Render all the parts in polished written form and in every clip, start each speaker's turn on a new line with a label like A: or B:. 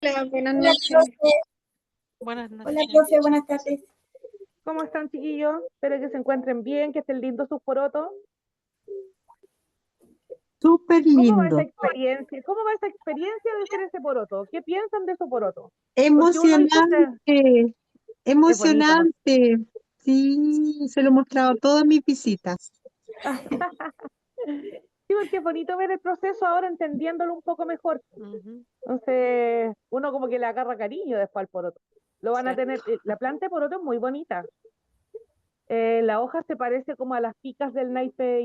A: Hola, buenas
B: Hola,
A: noches.
B: profe.
C: Buenas
B: Hola,
C: noches.
B: profe, buenas tardes.
D: ¿Cómo están, chiquillos? Espero que se encuentren bien, que estén lindos sus porotos.
E: Súper
D: ¿Cómo va esa
E: lindo,
D: experiencia? ¿Cómo va esa experiencia de ser ese poroto? ¿Qué piensan de su poroto? Porque uno hizo
E: emocionante,
D: es bonito, ¿no?
E: emocionante. Sí, se lo he mostrado a todas mis visitas.
D: Sí, porque es bonito ver el proceso ahora entendiéndolo un poco mejor.
C: Ujú,
D: Entonces, uno como que le agarra cariño después al poroto. Lo van a tener,
C: cierto.
D: la planta de poroto es muy bonita. La hoja se parece como a las picas del naipe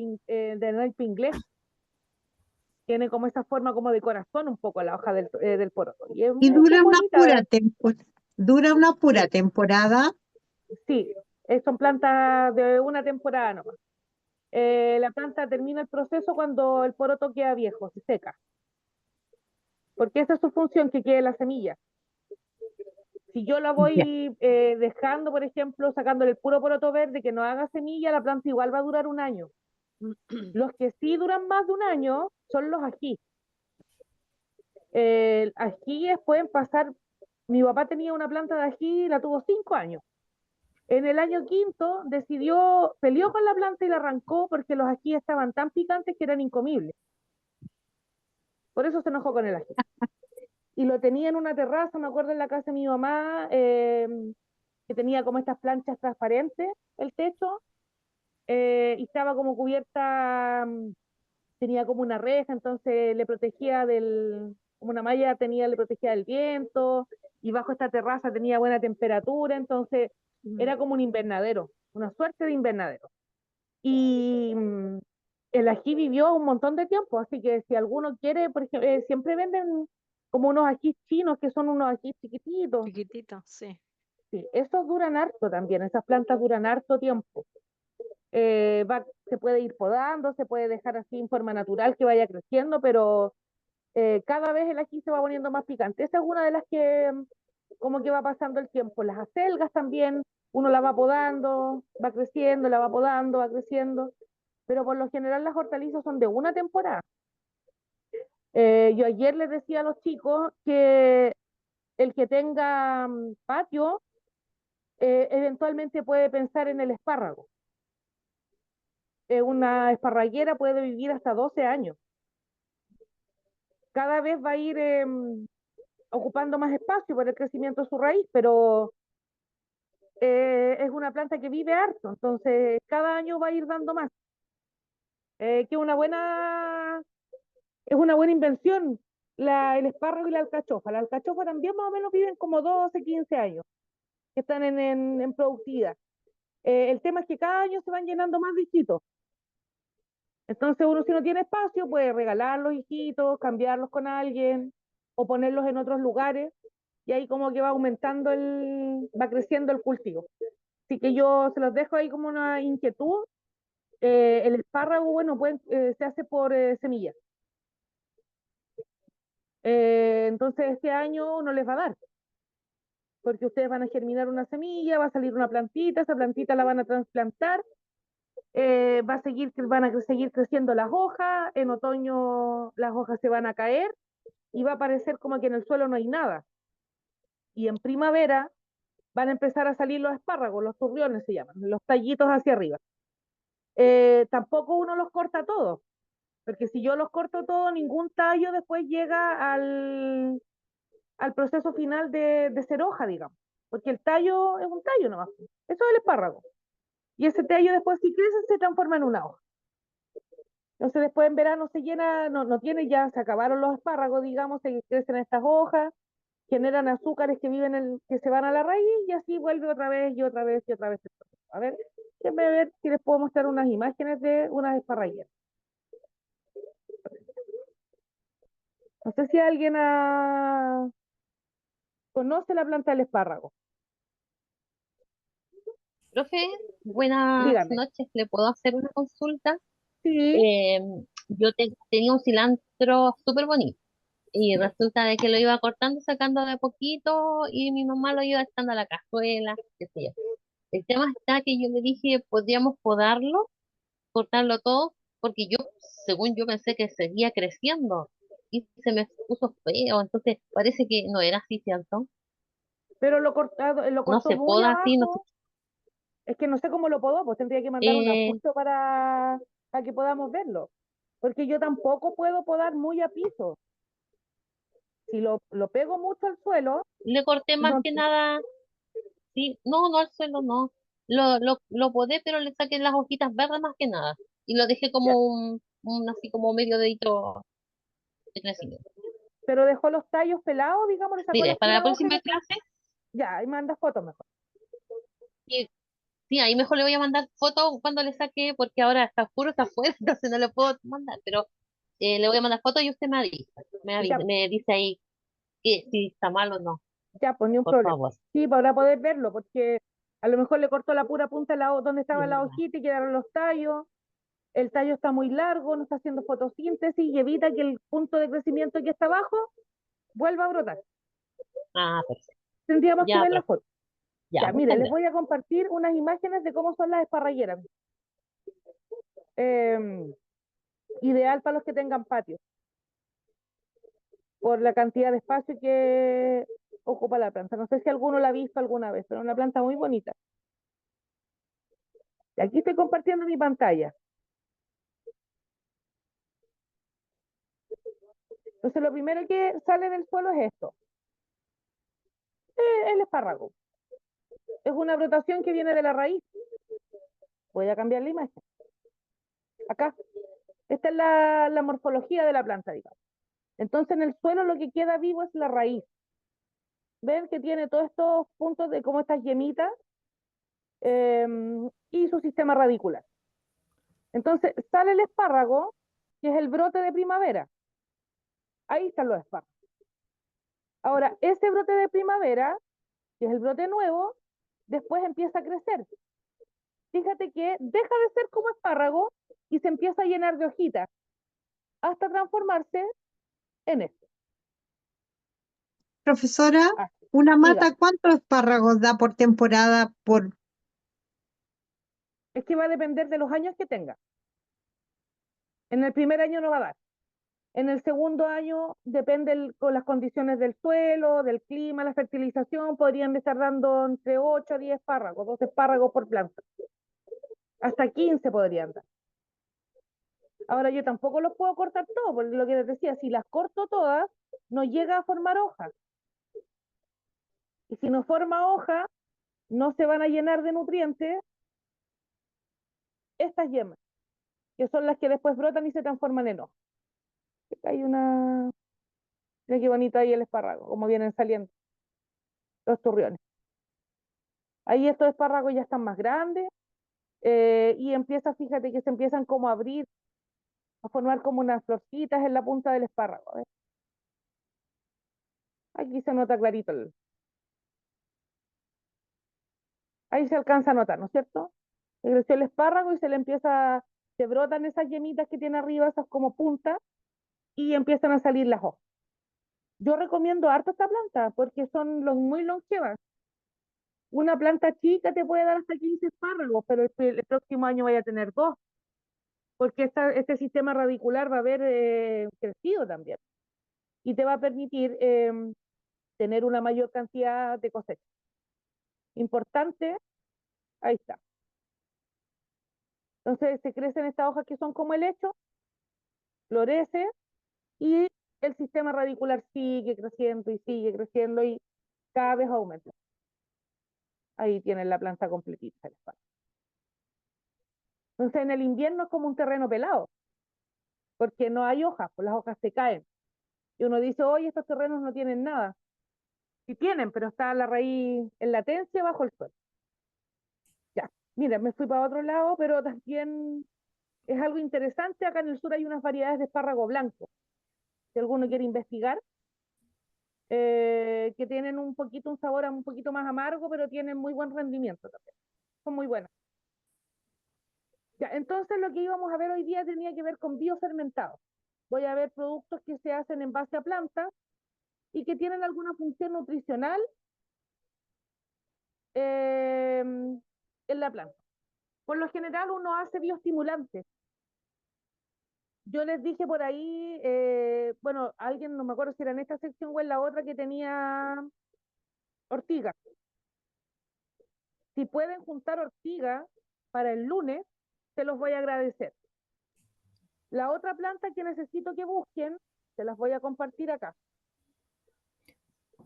D: inglés. Tiene como esa forma como de corazón un poco la hoja del poroto. Y es
E: Y
D: bien bonita.
E: dura una pura temporada.
D: Sí, son plantas de una temporada nomás. La planta termina el proceso cuando el poroto queda viejo, se seca. Porque esa es su función, que quede la semilla. Si yo la
E: Ya.
D: voy dejando, por ejemplo, sacándole el puro poroto verde que no haga semilla, la planta igual va a durar un año. Los que sí duran más de un año son los ají. Ajíes pueden pasar. Mi papá tenía una planta de ají y la tuvo 5 años. En el año quinto peleó con la planta y la arrancó porque los ají estaban tan picantes que eran incomibles. Por eso se enojó con el ají. Y lo tenía en una terraza, me acuerdo, en la casa de mi mamá, que tenía como estas planchas transparentes, el techo, y estaba como cubierta, tenía como una reja, entonces le protegía como una malla le protegía del viento, y bajo esta terraza tenía buena temperatura, entonces
C: Ujú.
D: era como un invernadero, una suerte de invernadero. Y el ají vivió un montón de tiempo, así que si alguno quiere, por ejemplo, siempre venden como unos ají chinos que son unos ají chiquititos.
C: Chiquitito, sí.
D: Sí, esos duran harto también, esas plantas duran harto tiempo. Se puede ir podando, se puede dejar así en forma natural que vaya creciendo, pero cada vez el ají se va poniendo más picante. Esa es una de las que como que va pasando el tiempo. Las acelgas también, uno la va podando, va creciendo, la va podando, va creciendo, pero por lo general las hortalizas son de una temporada. Yo ayer les decía a los chicos que el que tenga patio, eventualmente puede pensar en el espárrago. Una esparraguera puede vivir hasta 12 años. Cada vez va a ir ocupando más espacio por el crecimiento de su raíz, pero es una planta que vive harto, entonces cada año va a ir dando más. Que es una buena invención el espárrago y la alcachofa. La alcachofa también más o menos viven como 12, 15 años, que están en productividad. El tema es que cada año se van llenando más bichitos. Entonces uno si no tiene espacio puede regalar los hijitos, cambiarlos con alguien o ponerlos en otros lugares y ahí como que va aumentando va creciendo el cultivo. Así que yo se los dejo ahí como una inquietud. El espárrago, bueno, se hace por semillas. Entonces este año no les va a dar, porque ustedes van a germinar una semilla, va a salir una plantita, esa plantita la van a trasplantar, van a seguir creciendo las hojas, en otoño las hojas se van a caer y va a parecer como que en el suelo no hay nada. Y en primavera van a empezar a salir los espárragos, los turriones se llaman, los tallitos hacia arriba. Tampoco uno los corta todos, porque si yo los corto todos, ningún tallo después llega al proceso final de ser hoja, digamos, porque el tallo es un tallo nomás, eso es el espárrago. Y ese tallo después si crece se transforma en una hoja. Entonces después en verano se llena, no tiene ya, se acabaron los espárragos, digamos, se crecen estas hojas, generan azúcares que se van a la raíz y así vuelve otra vez y otra vez y otra vez. A ver, déjenme ver si les puedo mostrar unas imágenes de unas esparragueras. No sé si alguien conoce la planta del espárrago.
A: Profe, buenas
D: Dígame.
A: noches. ¿Le puedo hacer una consulta?
D: Sí,
A: Eh, tenía un cilantro súper bonito y resulta de que lo iba cortando, sacando de a poquito y mi mamá lo iba echando a la cazuela, qué sé yo. El tema está que yo le dije, podríamos podarlo, cortarlo todo, porque según yo pensé que seguía creciendo. y se me puso feo, entonces parece que no era así, ¿cierto?
D: Pero lo
A: No
D: cortó
A: se
D: muy
A: poda así, no se...
D: abajo. Es que no sé cómo lo podó, pues tendría que mandar una
A: Eh,
D: foto para que podamos verlo. Porque yo tampoco puedo podar muy a piso. Si lo pego mucho al suelo,
A: le corté más
D: no,
A: que nada, sí, no al suelo, no. Lo podé, pero le saqué las hojitas verdes más que nada. Y lo dejé
D: ya,
A: como así como medio dedito de crecimiento.
D: pero dejó los tallos pelados, digamos, le sacó
A: Mire,
D: las
A: para la
D: puras hojas y
A: próxima clase,
D: ya, ahí manda fotos mejor.
A: sí, sí, ahí mejor le voy a mandar fotos cuando le saque, porque ahora está oscuro, está afuera, entonces no le puedo mandar, pero le voy a mandar fotos y usted
D: Ya,
A: me dice ahí que si está mal o no,
D: ya, pues ni un
A: por
D: problema.
A: favor.
D: Sí, para poder verlo, porque a lo mejor le cortó la pura punta de donde
A: Sí,
D: estaba
A: es
D: la
A: verdad.
D: hojita y quedaron los tallos. El tallo está muy largo, no está haciendo fotosíntesis y evita que el punto de crecimiento que está abajo vuelva a brotar.
A: Ah, perfecto.
D: Tendríamos que
A: Ya,
D: ver la
A: perfecto.
D: foto.
A: Ya,
D: Ya, mire,
A: muchas
D: les
A: gracias.
D: voy a compartir unas imágenes de cómo son las esparragueras. Eh, Ideal para los que tengan patio, por la cantidad de espacio que ocupa la planta. No sé si alguno la ha visto alguna vez, pero es una planta muy bonita. Y aquí estoy compartiendo mi pantalla. Entonces, lo primero que sale del suelo es esto, el espárrago. Es una brotación que viene de la raíz. Voy a cambiar la imagen. Acá. Esta es la morfología de la planta, digamos. Entonces, en el suelo lo que queda vivo es la raíz. Ven que tiene todos estos puntos de como estas yemitas y su sistema radicular. Entonces, sale el espárrago, que es el brote de primavera. Ahí están los espárragos. Ahora, ese brote de primavera, que es el brote nuevo, después empieza a crecer. Fíjate que deja de ser como espárrago y se empieza a llenar de hojitas hasta transformarse en esto.
E: Profesora,
D: Ah,
E: ¿una
D: dígame.
E: mata cuántos espárragos da por temporada por
D: Es que va a depender de los años que tenga. En el primer año no va a dar. En el segundo año depende con las condiciones del suelo, del clima, la fertilización, podrían estar dando entre 8 a 10 espárragos, 12 espárragos por planta. Hasta 15 podrían dar. Ahora yo tampoco los puedo cortar todos, porque lo que les decía, si las corto todas, no llega a formar hoja. Y si no forma hoja, no se van a llenar de nutrientes estas yemas, que son las que después brotan y se transforman en hoja. Acá hay una... Mira qué bonito ahí el espárrago, como vienen saliendo los turriones. Ahí estos espárragos ya están más grandes y empieza, fíjate que se empiezan como a abrir, a formar como unas florcitas en la punta del espárrago. ¿Ves? Aquí se nota clarito. Ahí se alcanza a notar, ¿no es cierto? Se creció el espárrago y se le empieza, se brotan esas yemitas que tiene arriba, esas como puntas, y empiezan a salir las hojas. Yo recomiendo harto esta planta porque son muy longevas. Una planta chica te puede dar hasta 15 espárragos, pero el próximo año vaya a tener dos, porque este sistema radicular va a haber crecido también y te va a permitir tener una mayor cantidad de cosecha. Importante, ahí está. Entonces se crecen estas hojas que son como helecho, florece y el sistema radicular sigue creciendo y cada vez aumenta. Ahí tienen la planta completita. Entonces en el invierno es como un terreno pelado, porque no hay hojas, pues las hojas se caen. Y uno dice, oye, estos terrenos no tienen nada. Sí tienen, pero está la raíz en latencia bajo el suelo. Ya, mira, me fui para otro lado, pero también es algo interesante. Acá en el sur hay unas variedades de espárrago blanco. Si alguno quiere investigar, que tienen un sabor un poquito más amargo, pero tienen muy buen rendimiento también. Son muy buenas. Ya, entonces lo que íbamos a ver hoy día tenía que ver con biofermentados. Voy a ver productos que se hacen en base a plantas y que tienen alguna función nutricional en la planta. Por lo general uno hace bioestimulantes. yo les dije por ahí, bueno, alguien, no me acuerdo si era en esta sección o en la otra, que tenía ortiga. Si pueden juntar ortiga para el lunes, se los voy a agradecer. La otra planta que necesito que busquen, se las voy a compartir acá.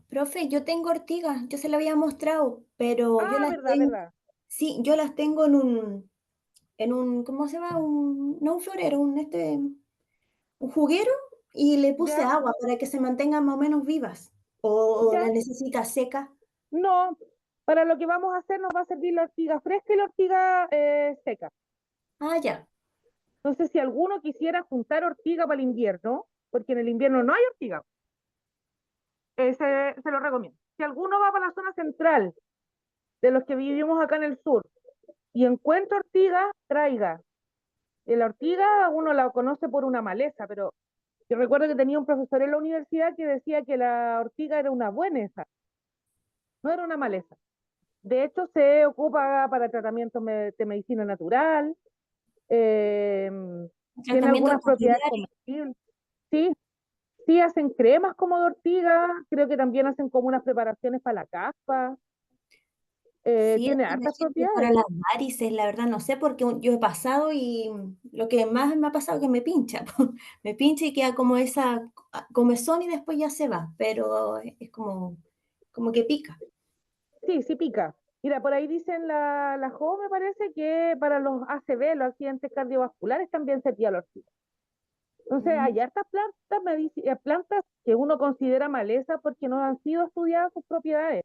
B: Profe, yo tengo ortigas, yo se la había mostrado, pero yo
D: Ah,
B: las
D: verdad,
B: tengo,
D: verdad.
B: sí, yo las tengo ¿cómo se llama? No un florero, un juguero, y le puse
D: ¿Ya?
B: agua para que se mantengan más o menos vivas. O
D: ¿Ya?
B: las necesita seca.
D: No, para lo que vamos a hacer nos va a servir la ortiga fresca y la ortiga seca.
B: Ah, ya.
D: Entonces, si alguno quisiera juntar ortiga para el invierno, porque en el invierno no hay ortiga, se lo recomiendo. Si alguno va para la zona central, de los que vivimos acá en el sur, y encuentra ortiga, traiga. La ortiga uno la conoce por una maleza, pero yo recuerdo que tenía un profesor en la universidad que decía que la ortiga era una bueneza, no era una maleza. De hecho, se ocupa para tratamientos de medicina natural, eh, tiene
B: Tratamientos
D: algunas propiedades
B: capilares.
D: comestibles. Sí, sí hacen cremas como de ortiga, creo que también hacen como unas preparaciones para la caspa,
B: Sí,
D: tiene
B: eso me
D: hartas
B: sirve para
D: propiedades.
B: las varices, la verdad, no sé, porque yo he pasado y lo que más me ha pasado es que me pincha, po. Me pincha y queda como esa comezón y después ya se va, pero es como que pica.
D: Sí, sí pica. Mira, por ahí dicen la Jo, me parece que para los ACV, los accidentes cardiovasculares, también servía la ortiga. Entonces,
B: Mm.
D: hay hartas plantas, plantas que uno considera maleza porque no han sido estudiadas sus propiedades.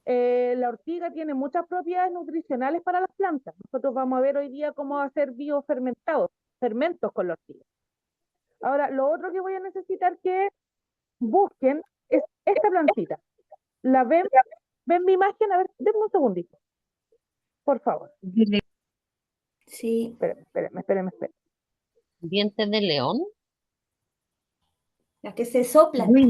D: La ortiga tiene muchas propiedades nutricionales para las plantas. Nosotros vamos a ver hoy día cómo hacer biofermentados, fermentos con la ortiga. Ahora, lo otro que voy a necesitar que busquen es esta plantita. ¿La ven? ¿Ven mi imagen? A ver, denme un segundito, por favor.
E: Dile,
B: Sí,
D: Espérenme.
A: Dientes de león.
B: las que se soplan.
E: uy,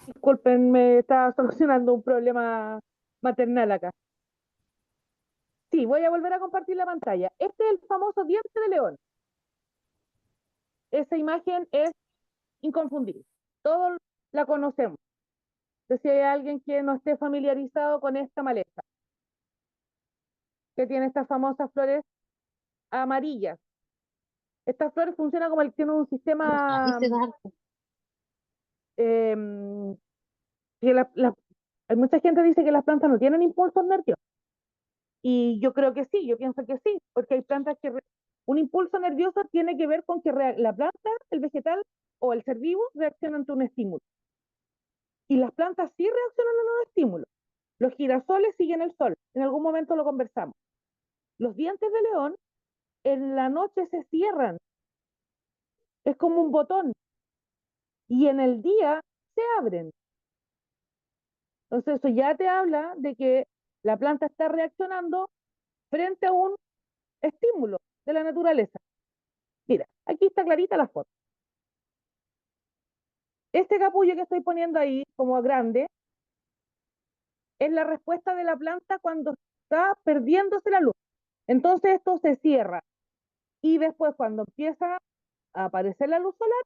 D: Disculpen, me estaba solucionando un problema maternal acá. Sí, voy a volver a compartir la pantalla. Este es el famoso diente de león. Esa imagen es inconfundible. Todos la conocemos. Entonces, si hay alguien que no esté familiarizado con esta maleza, que tiene estas famosas flores amarillas. Estas flores funcionan como el tiene un
A: Ahí
D: sistema
A: se da.
D: em, que hay mucha gente dice que las plantas no tienen impulsos nerviosos. Y yo creo que sí, yo pienso que sí, porque hay plantas que un impulso nervioso tiene que ver con que la planta, el vegetal o el ser vivo reacciona ante un estímulo. Y las plantas sí reaccionan a los estímulos. Los girasoles siguen el sol, en algún momento lo conversamos. Los dientes de león en la noche se cierran, es como un botón, y en el día se abren. Entonces eso ya te habla de que la planta está reaccionando frente a un estímulo de la naturaleza. Mira, aquí está clarita la foto. Este capullo que estoy poniendo ahí como grande es la respuesta de la planta cuando está perdiéndose la luz. Entonces esto se cierra y después cuando empieza a aparecer la luz solar,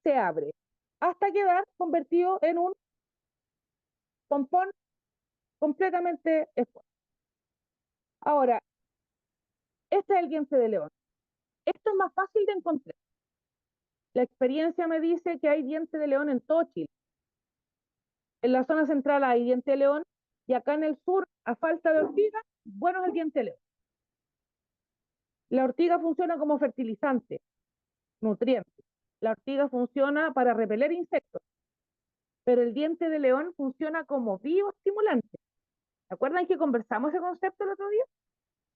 D: se abre hasta quedar convertido en un pompón completamente expuesto. Ahora, este es el diente de león. Esto es más fácil de encontrar. La experiencia me dice que hay diente de león en todo Chile. En la zona central hay diente de león y acá en el sur, a falta de ortiga, bueno es el diente de león. La ortiga funciona como fertilizante, nutriente. La ortiga funciona para repeler insectos, pero el diente de león funciona como bioestimulante. ¿Se acuerdan que conversamos ese concepto el otro día?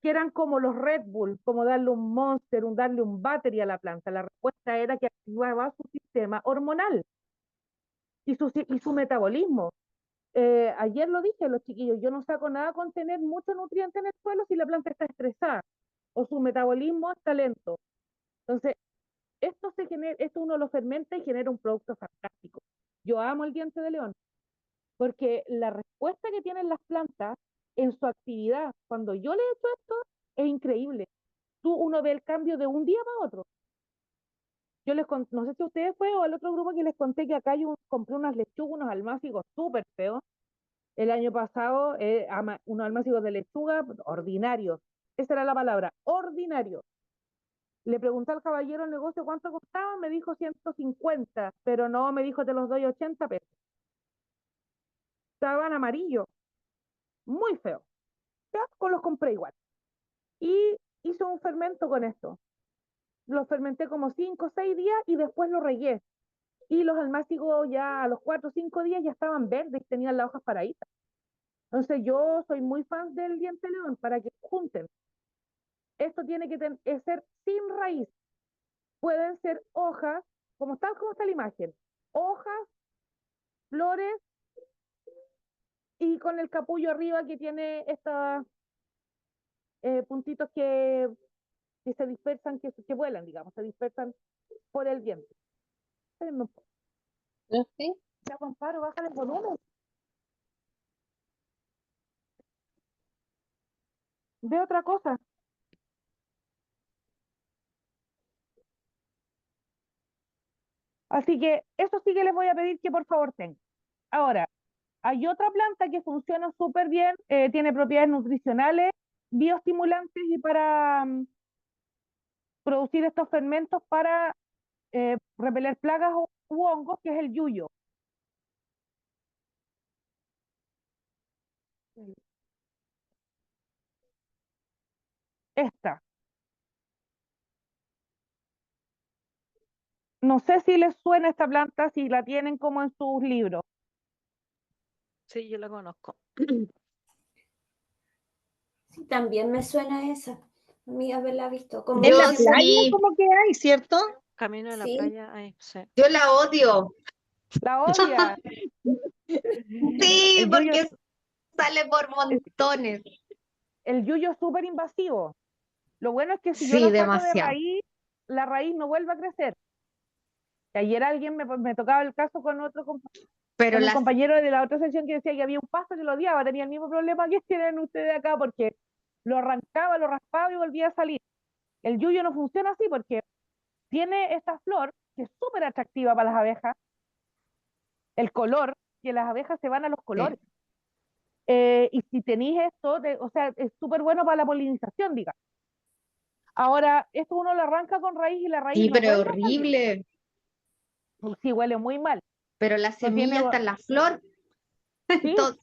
D: Que eran como los Red Bull, como darle un Monster, darle un battery a la planta. La respuesta era que activaba su sistema hormonal y su metabolismo. Ayer lo dije, los chiquillos, yo no saco nada con tener mucho nutriente en el suelo si la planta está estresada o su metabolismo está lento. Entonces, esto uno lo fermenta y genera un producto fantástico. Yo amo el diente de león, porque la respuesta que tienen las plantas en su actividad, cuando yo le he hecho esto, es increíble. Uno ve el cambio de un día para otro. No sé si ustedes fue o al otro grupo que les conté que acá yo compré unas lechugas, unos almácigos súper feos. El año pasado, unos almácigos de lechuga ordinarios. Esa era la palabra, ordinarios. Le pregunté al caballero del negocio cuánto costaba, me dijo 150, pero no, me dijo te los doy 80 pesos. Estaban amarillos, muy feos. Ya, pues los compré igual. Y hice un fermento con esto. Los fermenté como 5 o 6 días y después lo regué. Y los almácigos ya a los 4 o 5 días ya estaban verdes y tenían las hojas paraditas. Entonces yo soy muy fan del diente león para que junten. Esto tiene que ser sin raíz. Pueden ser hojas, como está la imagen. Hojas, flores y con el capullo arriba que tiene estos puntitos que se dispersan, que vuelan, digamos, se dispersan por el viento. Espérenme un poco.
A: ¿No? ¿Sí?
D: Ya, Amparo, bájale el volumen. Ve otra cosa. Así que eso sí que les voy a pedir que por favor tengan. Ahora, hay otra planta que funciona súper bien, tiene propiedades nutricionales, bioestimulantes y para producir estos fermentos para repeler plagas u hongos, que es el yuyo. Esta. No sé si les suena esta planta, si la tienen como en sus libros.
C: Sí, yo la conozco.
B: Sí, también me suena esa. A mí haberla visto.
E: En
B: Como
E: la
B: que
E: playa
F: sí.
E: como que hay, ¿cierto?
C: Camino de la
B: sí,
C: playa, ay, sí.
F: Yo la odio.
D: La odia.
F: Sí,
D: El yuyo,
F: porque sale por montones.
D: el yuyo es súper invasivo. Lo bueno es que si yo
F: Sí,
D: la saco de
F: demasiado.
D: raíz, la raíz no vuelve a crecer. Y ayer alguien me tocaba el caso con
F: Pero
D: con un
F: las,
D: compañero de la otra sección que decía que había un pasto que lo odiaba, tenía el mismo problema que tienen ustedes acá, porque lo arrancaba, lo raspaba y volvía a salir. El yuyo no funciona así porque tiene esta flor que es súper atractiva para las abejas, el color, que las abejas se van a los colores.
F: sí,
D: Y si tenéis esto, o sea, es súper bueno para la polinización, diga. Ahora, esto uno lo arranca con raíz y la raíz
F: sí,
D: no
F: pero es
D: vuelve a salir.
F: horrible.
D: Sí, huele muy mal.
F: Pero la
D: No tiene,
F: semilla está en la flor.
D: sí,
F: Entonces,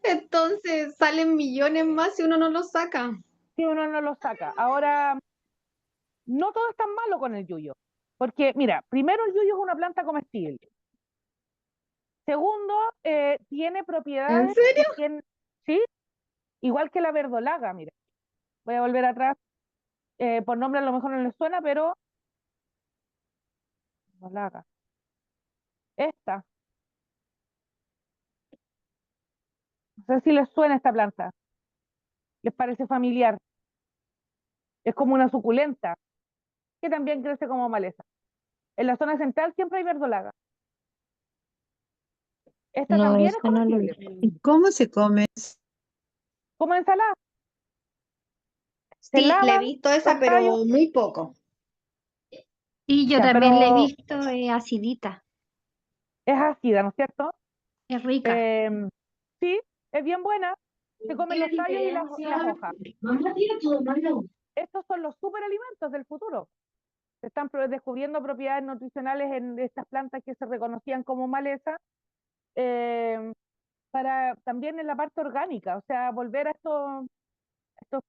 F: entonces salen millones más si uno no lo saca.
D: si uno no lo saca. Ahora, no todo es tan malo con el yuyo. Porque, mira, primero el yuyo es una planta comestible. Segundo, tiene
F: ¿En
D: propiedades
F: serio?
D: que tienen, ¿sí? Igual que la verdolaga, mira. Voy a volver atrás. Por nombre a lo mejor no les suena, pero verdolaga. Esta. No sé si les suena esta planta. ¿Les parece familiar? Es como una suculenta, que también crece como maleza. En la zona central siempre hay verdolaga. Esta
E: No,
D: también es
E: eso no lo vi.
D: comestible.
E: ¿Y cómo se come?
D: Como ensalada. Se
F: Sí, le he
D: lavan
F: visto esa,
D: los tallos,
F: pero muy poco.
G: Y yo
D: ya,
G: también la he
D: pero
G: visto acidita,
D: es ácida, ¿no es cierto?
G: es rica.
D: Em, sí, es bien buena. Se comen los tallos y las hojas. Estos son los superalimentos del futuro. Se están descubriendo propiedades nutricionales en estas plantas que se reconocían como maleza, em, para también en la parte orgánica, o sea, volver a estos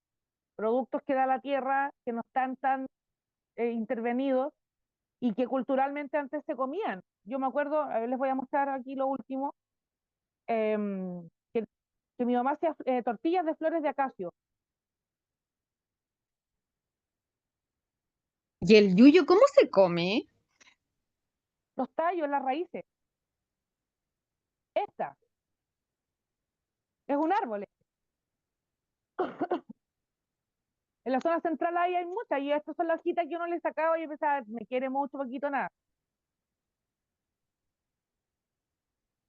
D: productos que da la tierra, que no están tan intervenidos y que culturalmente antes se comían. Yo me acuerdo, a ver, les voy a mostrar aquí lo último, em, que mi mamá hacía tortillas de flores de acacio.
F: ¿Y el yuyo cómo se come?
D: Los tallos, las raíces. Esta es un árbol. En la zona central ahí hay muchas, y estas son las hojitas que uno le sacaba y yo pensaba, me quiere mucho, poquito, nada.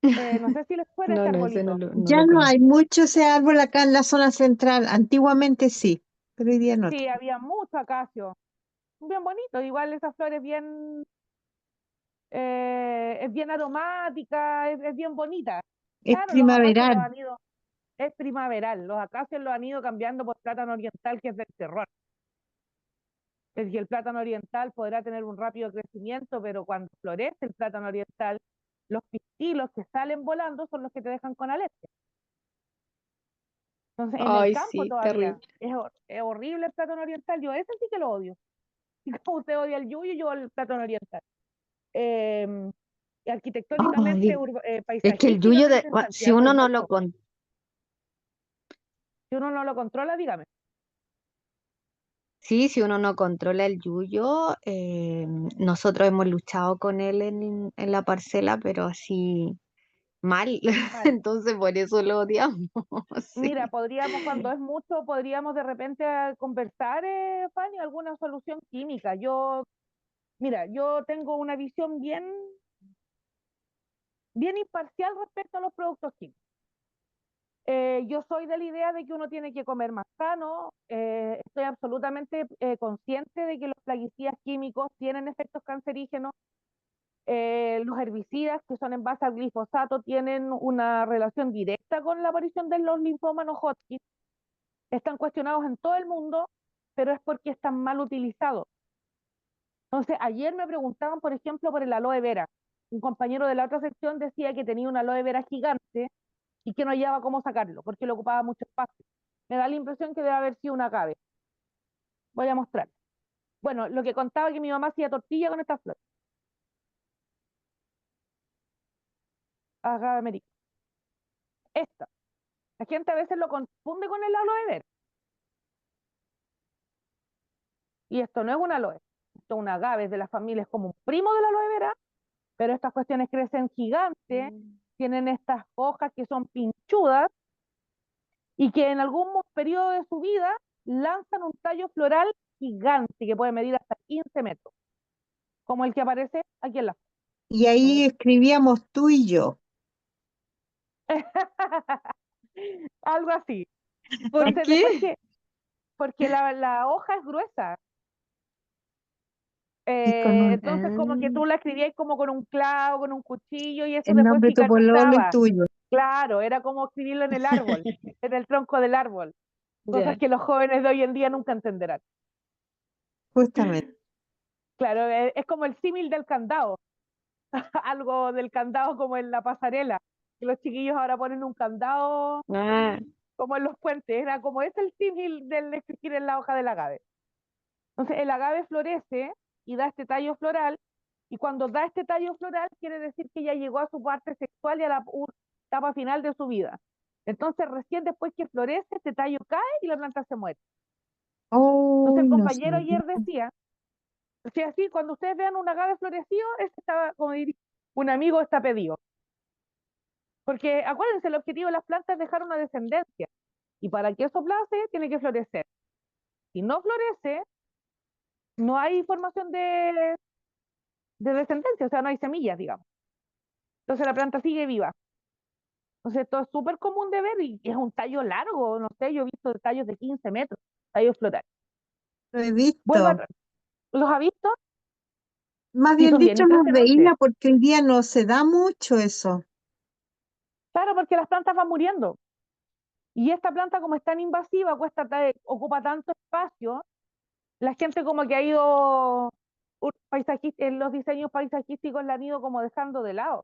D: No sé si les suena
F: No,
D: ese
F: no, ese no
D: arbolito.
F: no
E: Ya
F: lo
E: no
F: conozco.
E: hay mucho ese árbol acá en la zona central. Antiguamente sí, pero hoy día no.
D: Sí, había mucho acacio. Bien bonito, igual esa flor es bien aromática, es bien bonita.
E: Es
D: Claro, los acacios los
E: primaveral.
D: han ido, es primaveral, los acacios los han ido cambiando por plátano oriental, que es del terror. Es que el plátano oriental podrá tener un rápido crecimiento, pero cuando florece el plátano oriental, los pistilos que salen volando son los que te dejan con alergia. Entonces, en el
F: Ay,
D: campo
F: sí,
D: todavía
F: terrible.
D: es horrible el plátano oriental. Yo ese sí que lo odio. Y como usted odia el yuyo, yo el plátano oriental. Eh, arquitectónicamente,
F: Ay, es que el yuyo,
D: paisajísticamente, en
F: si
D: Santiago
F: uno
D: es
F: no lo
D: hermoso. Si uno no lo controla, dígame.
F: sí, si uno no controla el yuyo, nosotros hemos luchado con él en la parcela, pero así mal,
D: Mal.
F: entonces por eso lo odiamos, sí.
D: Mira, cuando es mucho, podríamos de repente conversar, Fanny, alguna solución química. Mira, yo tengo una visión bien imparcial respecto a los productos químicos. Yo soy de la idea de que uno tiene que comer más sano. Estoy absolutamente consciente de que los plaguicidas químicos tienen efectos cancerígenos. Los herbicidas que son en base al glifosato tienen una relación directa con la aparición de los linfomas no Hodgkin. Están cuestionados en todo el mundo, pero es porque están mal utilizados. Entonces, ayer me preguntaban, por ejemplo, por el aloe vera. Un compañero de la otra sección decía que tenía un aloe vera gigante y que no hallaba cómo sacarlo, porque le ocupaba mucho espacio. Me da la impresión que debe haber sido un agave. Voy a mostrar. Bueno, lo que contaba que mi mamá hacía tortilla con estas flores. Agave americano. Esta. La gente a veces lo confunde con el aloe vera. Y esto no es un aloe. Esto es un agave, es de las familias como un primo de la aloe vera, pero estas cuestiones crecen gigantes, tienen estas hojas que son pinchudas y que en algún periodo de su vida lanzan un tallo floral gigante que puede medir hasta 15 metros, como el que aparece aquí en la foto.
E: Y ahí escribíamos tú y yo.
D: Algo así.
F: ¿Por
D: Entonces,
F: qué?
D: después porque la hoja es gruesa.
E: Y con un,
D: Entonces, como que tú la escribías como con un clavo, con un cuchillo, y eso
E: el
D: después
E: nombre de tu pololo y
D: cicatrizaba.
E: tuyo,
D: Claro, era como escribirlo en el árbol, en el tronco del árbol. Cosas
F: Ya.
D: que los jóvenes de hoy en día nunca entenderán.
E: justamente.
D: Claro, es como el símil del candado, algo del candado como en la pasarela, que los chiquillos ahora ponen un candado
F: Ah,
D: como en los puentes, era como es el símil del escribir en la hoja del agave. Entonces el agave florece y da este tallo floral, y cuando da este tallo floral quiere decir que ya llegó a su parte sexual y a la etapa final de su vida. Entonces recién después que florece, este tallo cae y la planta se muere. Entonces
E: Oh,
D: el
E: no
D: compañero
E: sabía.
D: ayer decía, o sea, así cuando ustedes vean un agave florecido, ese estaba, como diría, un amigo está pedido. Porque acuérdense, el objetivo de las plantas es dejar una descendencia. Y para que eso place, tiene que florecer. Si no florece, no hay formación de descendencia, o sea, no hay semillas, digamos. Entonces la planta sigue viva. Entonces esto es súper común de ver y es un tallo largo, no sé, yo he visto tallos de 15 metros, tallos flotales.
E: Lo he
D: Vuelvo
E: visto.
D: atrás. ¿Los ha visto?
E: Más
D: Sí,
E: bien
D: son bien
E: dicho, los
D: impresionantes.
E: veía porque hoy día no se da mucho eso.
D: Claro, porque las plantas van muriendo. Y esta planta, como es tan invasiva, ocupa tanto espacio, la gente como que ha ido, en los diseños paisajísticos la han ido como dejando de lado.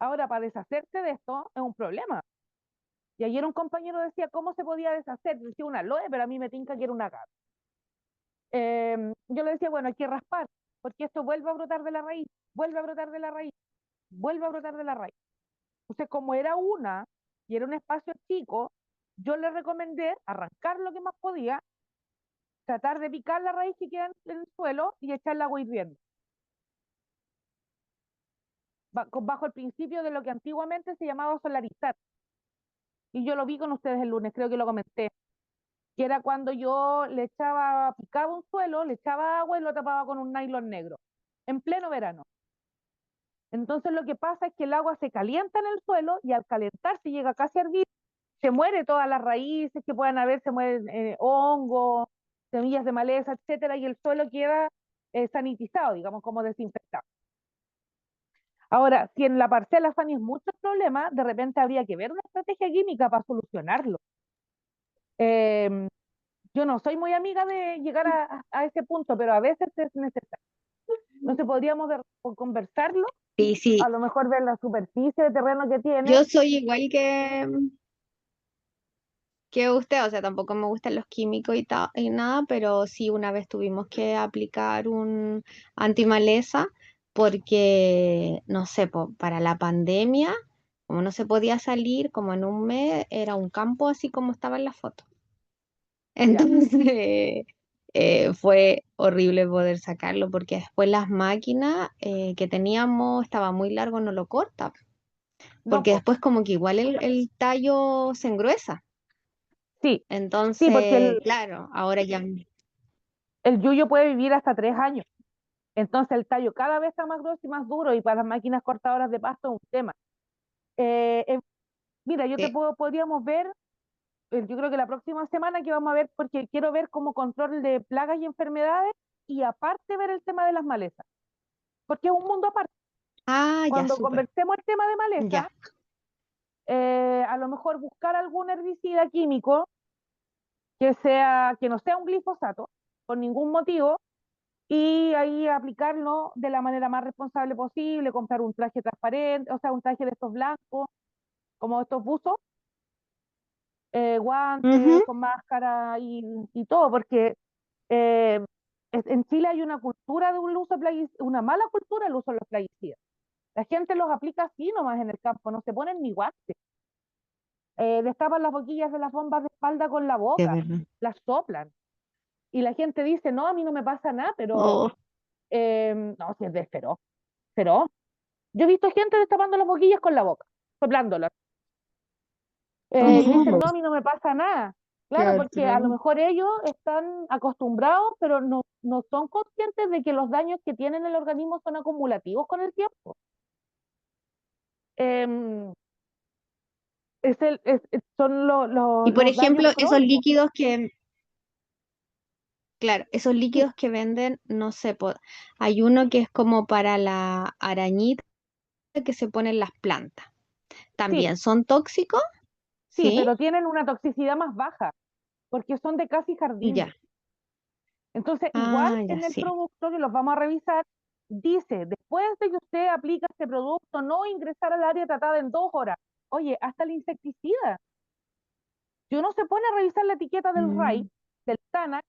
D: Ahora, para deshacerse de esto es un problema. Y ayer un compañero decía, ¿cómo se podía deshacer? Decía una aloe, pero a mí me tinca que era una agave. Yo le decía, bueno, hay que raspar, porque esto vuelve a brotar de la raíz, vuelve a brotar de la raíz, vuelve a brotar de la raíz. Entonces, como era una y era un espacio chico, yo le recomendé arrancar lo que más podía, tratar de picar la raíz que queda en el suelo y echar el agua hirviendo. Bajo el principio de lo que antiguamente se llamaba solarizar. Y yo lo vi con ustedes el lunes, creo que lo comenté, que era cuando yo picaba un suelo, le echaba agua y lo tapaba con un nylon negro, en pleno verano. Entonces lo que pasa es que el agua se calienta en el suelo y al calentarse llega casi a hervir, se muere todas las raíces que puedan haber, se mueren hongos, semillas de maleza, etcétera, y el suelo queda sanitizado, digamos, como desinfectado. Ahora, si en la parcela, Fanny, es mucho el problema, de repente habría que ver una estrategia química para solucionarlo. Em, yo no soy muy amiga de llegar a ese punto, pero a veces es necesario. Entonces podríamos conversarlo,
F: Sí, sí,
D: a lo mejor ver la superficie de terreno que tiene.
F: yo soy igual que usted, o sea, tampoco me gustan los químicos y nada, pero sí una vez tuvimos que aplicar un antimaleza porque, no sé, para la pandemia, como no se podía salir, como en un mes, era un campo así como estaba en la foto.
D: Ya,
F: Entonces, fue horrible poder sacarlo porque después las máquinas que teníamos estaba muy largo, no lo corta,
D: no,
F: porque
D: po.
F: después como que igual el tallo se engruesa.
D: Sí, sí, porque
F: Entonces, claro, ahora ya.
D: el yuyo puede vivir hasta 3 años. Entonces el tallo cada vez está más grueso y más duro y para las máquinas cortadoras de pasto es un tema. Mira, podríamos ver, yo creo que la próxima semana que vamos a ver, porque quiero ver como control de plagas y enfermedades y aparte ver el tema de las malezas, porque es un mundo aparte.
F: Ah, ya,
D: Cuando
F: súper.
D: conversemos el tema de maleza,
F: Ya.
D: a lo mejor buscar algún herbicida químico que no sea un glifosato, por ningún motivo, y ahí aplicarlo de la manera más responsable posible, comprar un traje transparente, o sea, un traje de estos blancos, como estos buzos, guantes,
F: Ujú.
D: con máscara y todo, porque eh, en Chile hay una cultura de un uso una mala cultura del uso de los plaguicidas. La gente los aplica así nomás en el campo, no se ponen ni guantes. Destapan las boquillas de las bombas de espalda con la
F: De
D: boca,
F: verdad.
D: las soplan. Y la gente dice, no, a mí no me pasa nada, pero
F: Oh,
D: no, si es de feroz, feroz. Yo he visto gente destapando las boquillas con la boca, soplándolas. Y dicen,
F: oh,
D: no, a mí no me pasa nada.
F: qué
D: Claro, porque a lo
F: atroz.
D: mejor ellos están acostumbrados, pero no son conscientes de que los daños que tienen el organismo son acumulativos con el tiempo. Em, son
F: Y por
D: los daños
F: ejemplo, esos
D: crónicos.
F: líquidos claro, esos líquidos que venden, no sé, hay uno que es como para la arañita que se pone en las plantas.
D: Sí,
F: ¿También son tóxicos?
D: sí,
F: ¿Sí?
D: pero tienen una toxicidad más baja, porque son de casi jardín.
F: Ya.
D: Entonces, igual
F: Ah, ya,
D: en el
F: sí.
D: producto que los vamos a revisar, dice, después de que usted aplica este producto, no ingresar al área tratada en 2 horas. Oye, hasta el insecticida. Si uno se pone a revisar la etiqueta del RAI,
F: Mm,
D: del TANAC,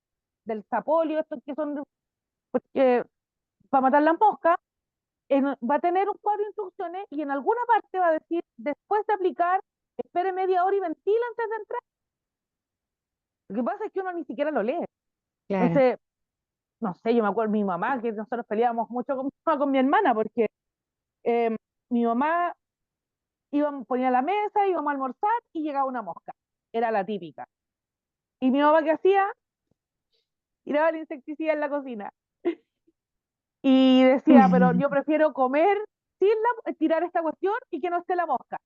D: del Sapolio, estos que son para matar las moscas, va a tener un cuadro de instrucciones y en alguna parte va a decir, después de aplicar, espere media hora y ventila antes de entrar. Lo que pasa es que uno ni siquiera lo lee.
F: claro.
D: Entonces, no sé, yo me acuerdo de mi mamá, que nosotros peleábamos mucho con mi hermana, porque eh, mi mamá ponía la mesa, íbamos a almorzar y llegaba una mosca. Era la típica. Y mi mamá, ¿qué hacía? Tiraba el insecticida en la cocina. Y decía, pero yo prefiero comer sin tirar esta cuestión y que no esté la mosca.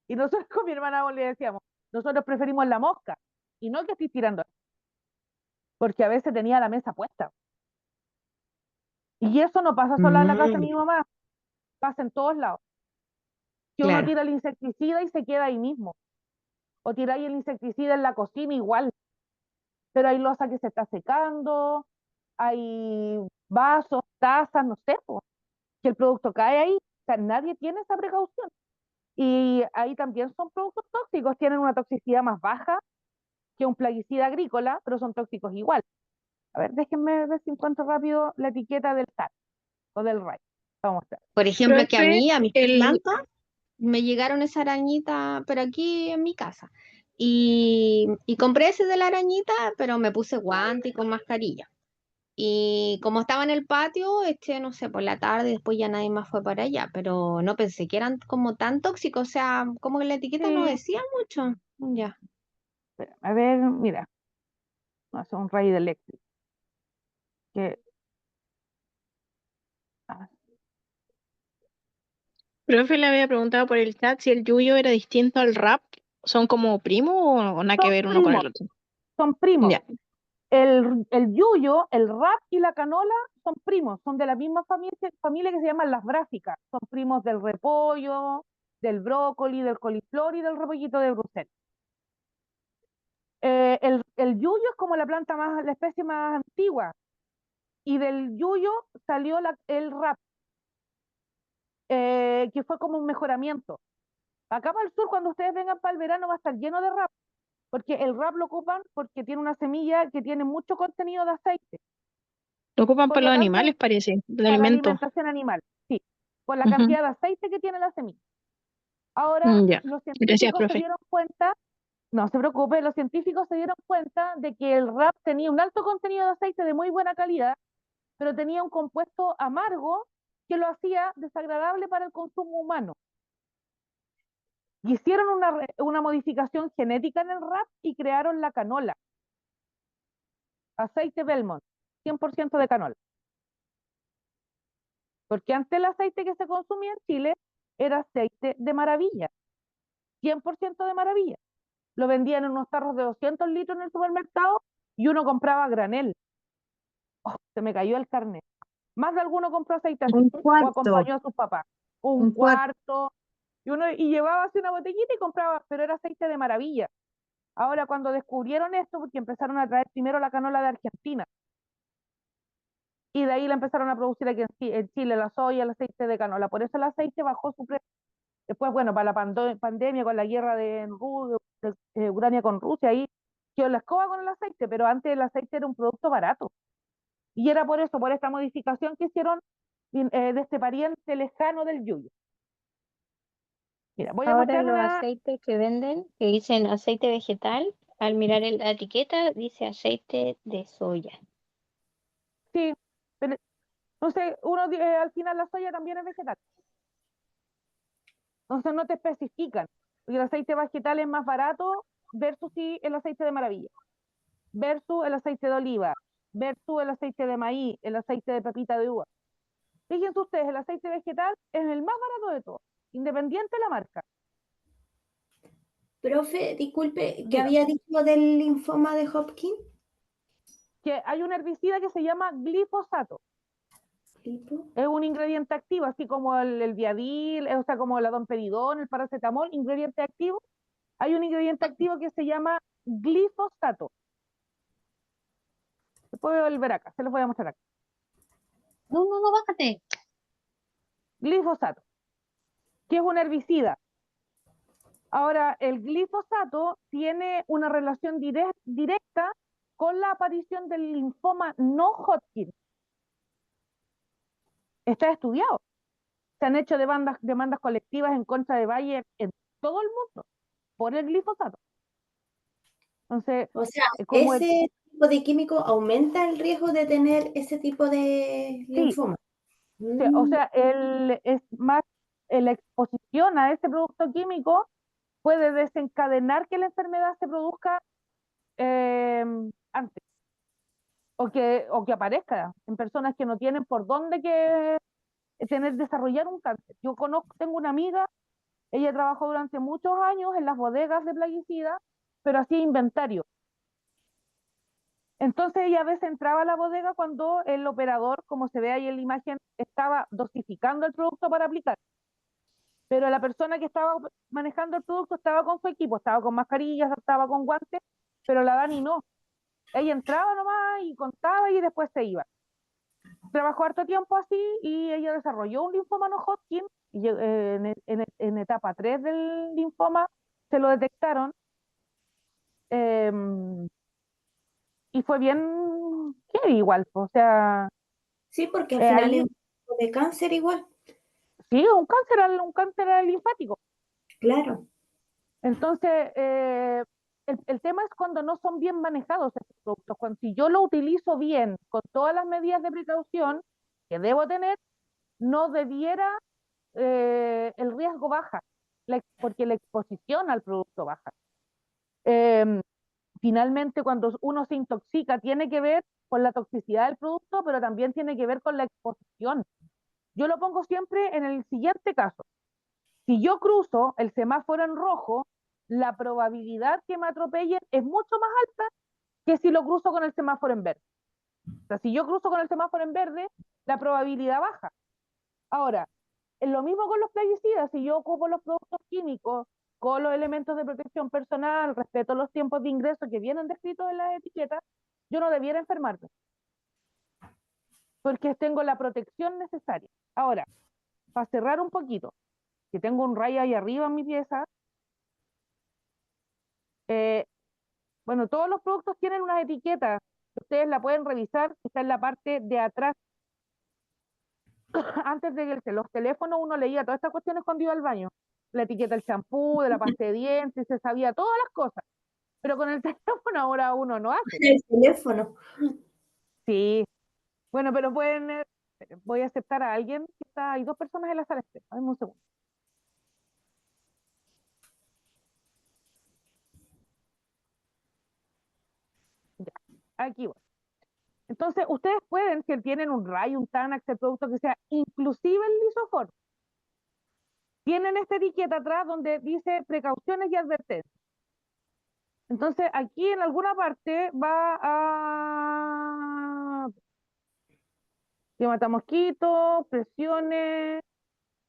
D: Y nosotros con mi hermana le decíamos, nosotros preferimos la mosca y no que estés tirando, porque a veces tenía la mesa puesta. Y eso no pasa solo en la casa de
F: Mm,
D: mi mamá, pasa en todos lados. Que uno
F: claro.
D: tira el insecticida y se queda ahí mismo. O tiráis el insecticida en la cocina igual, pero hay loza que se está secando, hay vasos, tazas, no sé, po, que el producto cae ahí. O sea, nadie tiene esa precaución. Y ahí también son productos tóxicos, tienen una toxicidad más baja que un plaguicida agrícola, pero son tóxicos igual. A ver, déjenme ver si encuentro rápido la etiqueta del TAC o del RAI. Vamos a mostrar.
F: Por ejemplo, que
E: Profe,
F: a mis
E: el,
F: plantas me llegaron esa arañita, pero aquí en mi casa. Y compré ese de la arañita, pero me puse guante y con mascarilla. Y como estaba en el patio, no sé, por la tarde, después ya nadie más fue para allá, pero no pensé que eran como tan tóxicos, o sea, como que la etiqueta no
D: Sí,
F: decía mucho. Ya.
D: espera, a ver, mira, no, es un RAI de eléctrico. Que, ah,
H: Profe, le había preguntado por el chat si el yuyo era distinto al rap. ¿Son como primos o nada que
D: Son
H: ver uno con
D: primos,
H: el otro?
D: son primos.
H: Ya.
D: El yuyo, el rap y la canola son primos, son de la misma familia que se llaman las brásicas. Son primos del repollo, del brócoli, del coliflor y del repollito de Bruselas. El yuyo es como la especie más antigua. Y del yuyo salió el rap, que fue como un mejoramiento. Acá para el sur, cuando ustedes vengan para el verano, va a estar lleno de rap, porque el rap lo ocupan porque tiene una semilla que tiene mucho contenido de aceite.
H: Lo ocupan
D: Por
H: para
D: lo
H: los
D: tanto,
H: animales, parece, de
D: para
H: alimento.
D: alimentación animal, sí, por la
H: Ujú.
D: cantidad de aceite que tiene la semilla. Ahora,
H: Ya.
D: los
H: Gracias,
D: científicos se
H: profe.
D: dieron cuenta, no se preocupe, los científicos se dieron cuenta de que el rap tenía un alto contenido de aceite de muy buena calidad, pero tenía un compuesto amargo que lo hacía desagradable para el consumo humano. Hicieron una modificación genética en el rap y crearon la canola, aceite Belmont, 100% de canola. Porque antes el aceite que se consumía en Chile era aceite de maravilla, 100% de maravilla. Lo vendían en unos tarros de 200 litros en el supermercado y uno compraba a granel. Oh, se me cayó el carnet. Más de alguno compró aceite así,
E: Un
D: o
E: cuarto,
D: acompañó a sus papás. Un
E: un cuarto.
D: cuarto, y llevaba así una botellita y compraba, pero era aceite de maravilla. Ahora, cuando descubrieron esto, porque empezaron a traer primero la canola de Argentina, y de ahí la empezaron a producir aquí en Chile, la soya, el aceite de canola. Por eso el aceite bajó su precio. Después, bueno, para la pandemia, con la guerra de Ucrania con Rusia, ahí quedó la escoba con el aceite, pero antes el aceite era un producto barato. Y era por eso, por esta modificación que hicieron de este pariente lejano del yuyo. Mira, voy a
I: Ahora
D: mostrar
I: los
D: una.
I: aceites que venden, que dicen aceite vegetal, al mirar la etiqueta dice aceite de soya.
D: Sí, pero, entonces al final la soya también es vegetal. Entonces no te especifican, porque el aceite vegetal es más barato versus sí, el aceite de maravilla, versus el aceite de oliva, versus el aceite de maíz, el aceite de pepita de uva. Fíjense ustedes, el aceite vegetal es el más barato de todos, independiente de la marca.
B: Profe, disculpe, ¿qué
D: Diga,
B: había dicho del linfoma de Hodgkin?
D: que hay un herbicida que se llama glifosato.
B: ¿Tipo?
D: Es un ingrediente activo, así como el Viadil, o sea, como el domperidón, el paracetamol, ingrediente activo. Hay un ingrediente activo que se llama glifosato. Después voy a volver acá, se los voy a mostrar acá.
A: No, no, no, bájate.
D: Glifosato, que es un herbicida. Ahora, el glifosato tiene una relación directa con la aparición del linfoma no Hodgkin. Está estudiado. Se han hecho demandas colectivas en contra de Bayer en todo el mundo por el glifosato. Entonces,
B: O sea,
D: como
B: ese tipo de químico aumenta el riesgo de tener ese tipo de
D: sí,
B: linfoma.
D: o sea, es más la exposición a ese producto químico puede desencadenar que la enfermedad se produzca antes o que aparezca en personas que no tienen por dónde desarrollar un cáncer. Tengo una amiga, ella trabajó durante muchos años en las bodegas de plaguicidas, pero hacía inventario. Entonces ella a veces entraba a la bodega cuando el operador, como se ve ahí en la imagen, estaba dosificando el producto para aplicar. Pero la persona que estaba manejando el producto estaba con su equipo, estaba con mascarillas, estaba con guantes, pero la Dani no. Ella entraba nomás y contaba y después se iba. Trabajó harto tiempo así y ella desarrolló un linfoma no Hodgkin y en etapa 3 del linfoma se lo detectaron y fue bien heavy igual, o sea,
B: Sí, porque al final
D: ahí
B: es un tipo de cáncer igual.
D: sí, un cáncer linfático.
B: Claro.
D: Entonces, el tema es cuando no son bien manejados estos productos. Si yo lo utilizo bien, con todas las medidas de precaución que debo tener, no debiera, el riesgo baja, porque la exposición al producto baja. Em, Finalmente, cuando uno se intoxica, tiene que ver con la toxicidad del producto, pero también tiene que ver con la exposición. Yo lo pongo siempre en el siguiente caso. Si yo cruzo el semáforo en rojo, la probabilidad que me atropellen es mucho más alta que si lo cruzo con el semáforo en verde. O sea, si yo cruzo con el semáforo en verde, la probabilidad baja. Ahora, es lo mismo con los plaguicidas. Si yo ocupo los productos químicos con los elementos de protección personal, respeto los tiempos de ingreso que vienen descritos en las etiquetas, yo no debiera enfermarme, porque tengo la protección necesaria. Ahora, para cerrar un poquito, que tengo un rayo ahí arriba en mi pieza, bueno, todos los productos tienen unas etiquetas, ustedes la pueden revisar, está en la parte de atrás. Antes de que los teléfonos uno leía todas estas cuestiones cuando iba al baño, la etiqueta del champú, de la pasta de dientes, se sabía todas las cosas, pero con el teléfono ahora uno no hace.
B: El teléfono.
D: Sí, bueno, pero pueden, voy a aceptar a alguien que está, hay 2 personas en la sala, dame un segundo. Ya, aquí voy. Entonces, ustedes pueden, si tienen un Ray, un Tanax, el producto que sea, inclusive el Lisoform, tienen esta etiqueta atrás donde dice precauciones y advertencias. Entonces, aquí en alguna parte va a... que mata mosquitos, presiones,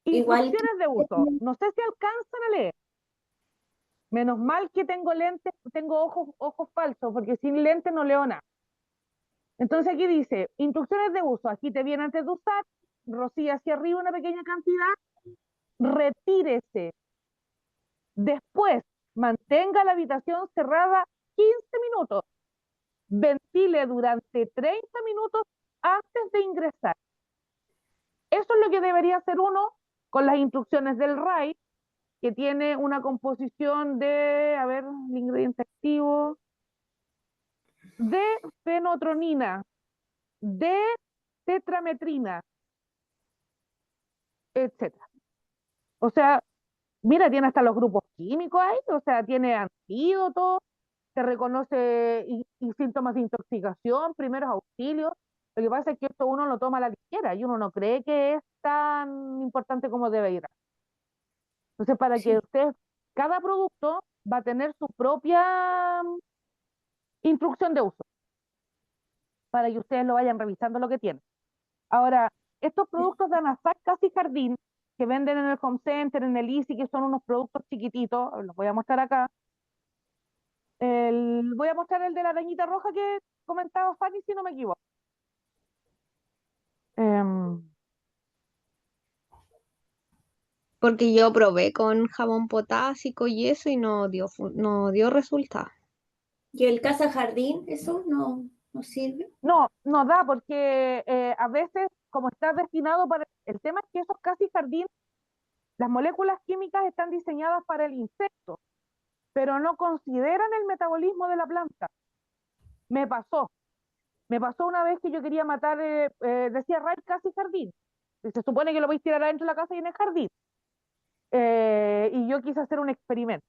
B: Igual
D: instrucciones de uso. No sé si alcanzan a leer. Menos mal que tengo lentes, tengo ojos falsos, porque sin lentes no leo nada. Entonces aquí dice, instrucciones de uso. Aquí te viene antes de usar, rocía hacia arriba una pequeña cantidad, retírese. Después, mantenga la habitación cerrada 15 minutos. Ventile durante 30 minutos antes de ingresar. Eso es lo que debería hacer uno con las instrucciones del RAI, que tiene una composición de, a ver, el ingrediente activo, de fenotronina, de tetrametrina, etcétera. O sea, mira, tiene hasta los grupos químicos ahí, o sea, tiene antídotos, se reconoce y síntomas de intoxicación, primeros auxilios. Lo que pasa es que esto uno lo toma a la ligera y uno no cree que es tan importante como debe ir. Entonces, para que ustedes, cada producto va a tener su propia instrucción de uso, para que ustedes lo vayan revisando lo que tienen. Ahora, estos productos de Anasac Casi Jardín, que venden en el Home Center, en el Easy, que son unos productos chiquititos, los voy a mostrar acá. Voy a mostrar el de la arañita roja que comentaba Fanny, si no me equivoco.
F: Porque yo probé con jabón potásico y eso y no dio resultado.
B: ¿Y el casa jardín, eso no sirve?
D: No, no da, porque a veces, como está destinado para... El tema es que esos Casi Jardín, las moléculas químicas están diseñadas para el insecto, pero no consideran el metabolismo de la planta. Me pasó una vez que yo quería matar, decía Ray Casi Jardín, y se supone que lo vais a tirar adentro de la casa y en el jardín. Y yo quise hacer un experimento.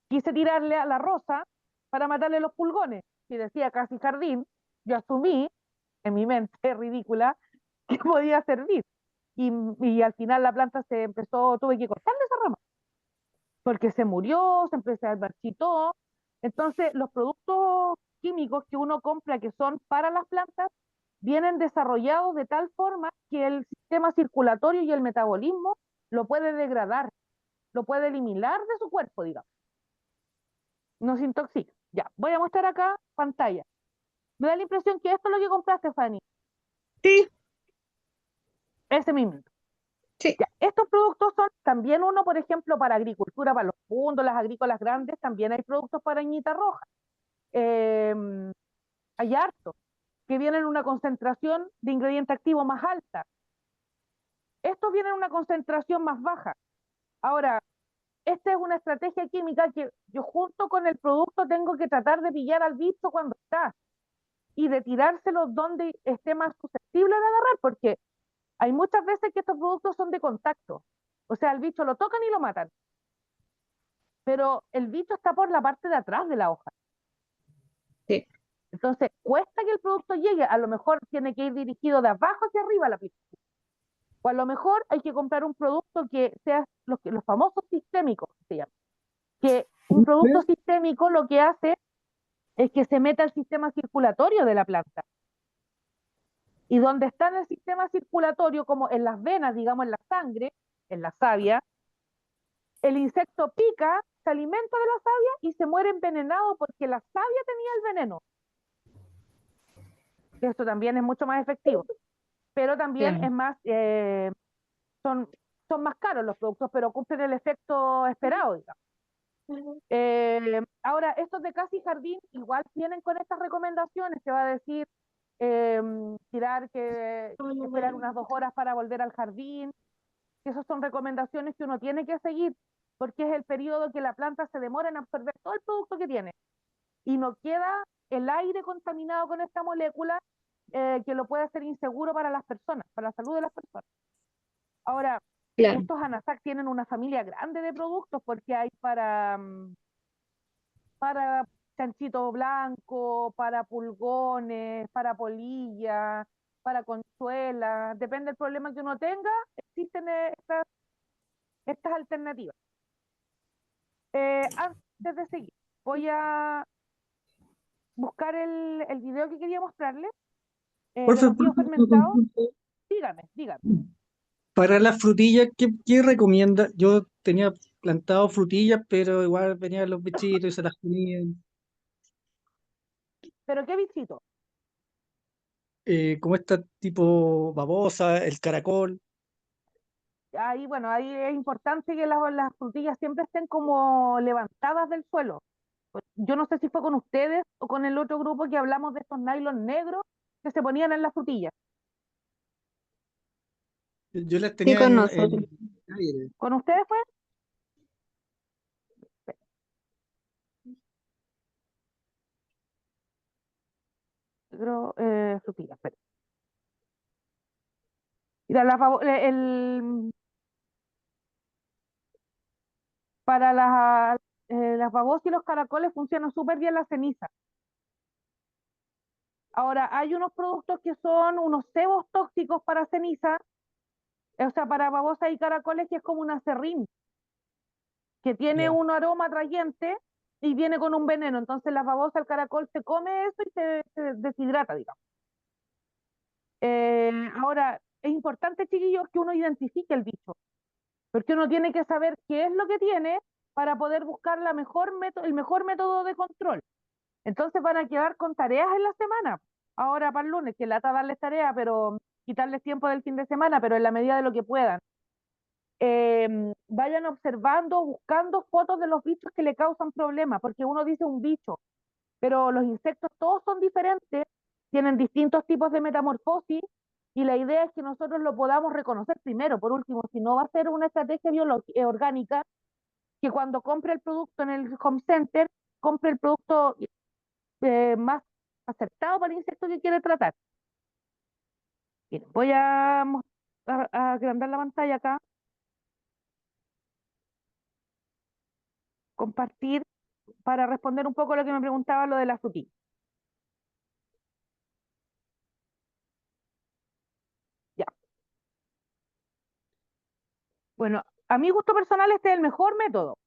D: Quise tirarle a la rosa para matarle los pulgones. Y decía Casi Jardín, yo asumí, en mi mente ridícula, que podía servir. Y al final la planta se empezó, tuve que cortarle esa rama, porque se murió, se empezó a marchitó. Entonces, los productos químicos que uno compra que son para las plantas vienen desarrollados de tal forma que el sistema circulatorio y el metabolismo lo puede degradar, lo puede eliminar de su cuerpo, digamos. No se intoxica. Ya, voy a mostrar acá pantalla. Me da la impresión que esto es lo que compraste, Fanny.
F: Sí.
D: Ese mismo.
F: Sí.
D: Ya, estos productos son también uno, por ejemplo, para agricultura, para los fundos, las agrícolas grandes, también hay productos para añita roja. Hay harto, que vienen en una concentración de ingrediente activo más alta. Estos vienen en una concentración más baja. Ahora, esta es una estrategia química que yo junto con el producto tengo que tratar de pillar al bicho cuando está y de tirárselo donde esté más susceptible de agarrar, porque hay muchas veces que estos productos son de contacto. O sea, el bicho lo tocan y lo matan. Pero el bicho está por la parte de atrás de la hoja.
F: Sí.
D: Entonces, cuesta que el producto llegue. A lo mejor tiene que ir dirigido de abajo hacia arriba la aplicación. O a lo mejor hay que comprar un producto que sea los famosos sistémicos, que se llaman. Que un producto sistémico lo que hace es que se meta al sistema circulatorio de la planta. Y donde está en el sistema circulatorio, como en las venas, digamos, en la sangre, en la savia, el insecto pica, se alimenta de la savia y se muere envenenado porque la savia tenía el veneno. Esto también es mucho más efectivo, pero también
F: Claro.
D: es más, son más caros los productos, pero cumplen el efecto esperado, digamos. Ahora, estos de casa y jardín igual vienen con estas recomendaciones, te va a decir tirar que esperar unas 2 horas para volver al jardín, que esas son recomendaciones que uno tiene que seguir, porque es el periodo que la planta se demora en absorber todo el producto que tiene, y no queda el aire contaminado con esta molécula que lo puede hacer inseguro para las personas, para la salud de las personas. Ahora,
F: Claro.
D: estos Anasac tienen una familia grande de productos porque hay para chanchito blanco, para pulgones, para polilla, para conchuelas, depende del problema que uno tenga, existen estas alternativas. Antes de seguir, voy a buscar el video que quería mostrarles de
J: Porfa,
D: los bios fermentados. Dígame.
J: para las frutillas, ¿qué recomienda? Yo tenía plantado frutillas, pero igual venían los bichitos y se las comían.
D: ¿Pero qué bichito?
J: Como esta tipo babosa, el caracol.
D: Ahí, bueno, ahí es importante que las frutillas siempre estén como levantadas del suelo. Yo no sé si fue con ustedes o con el otro grupo que hablamos de estos nylon negros que se ponían en las frutillas.
J: Yo las
F: Sí,
J: tenía
F: con
J: en
F: nosotros.
J: aire.
D: ¿Con ustedes fue? Frutillas, espera. Mira, para las babosas y los caracoles funcionan súper bien la ceniza. Ahora, hay unos productos que son unos cebos tóxicos para ceniza, o sea, para babosas y caracoles, que es como un aserrín, que tiene
J: Ya.
D: un aroma atrayente y viene con un veneno. Entonces, las babosas, el caracol se come eso y se deshidrata, digamos. Ahora, es importante, chiquillos, que uno identifique el bicho, porque uno tiene que saber qué es lo que tiene para poder buscar el mejor método de control. Entonces van a quedar con tareas en la semana. Ahora para el lunes, que lata darles tarea, pero quitarles tiempo del fin de semana, pero en la medida de lo que puedan. Vayan observando, buscando fotos de los bichos que le causan problemas, porque uno dice un bicho, pero los insectos todos son diferentes, tienen distintos tipos de metamorfosis, y la idea es que nosotros lo podamos reconocer primero. Por último, si no va a ser una estrategia orgánica, que cuando compre el producto en el home center, compre el producto más acertado para el insecto que quiere tratar. Bien, voy a agrandar la pantalla acá, compartir, para responder un poco lo que me preguntaba lo de la frutilla. Ya. Bueno, a mi gusto personal este es el mejor método.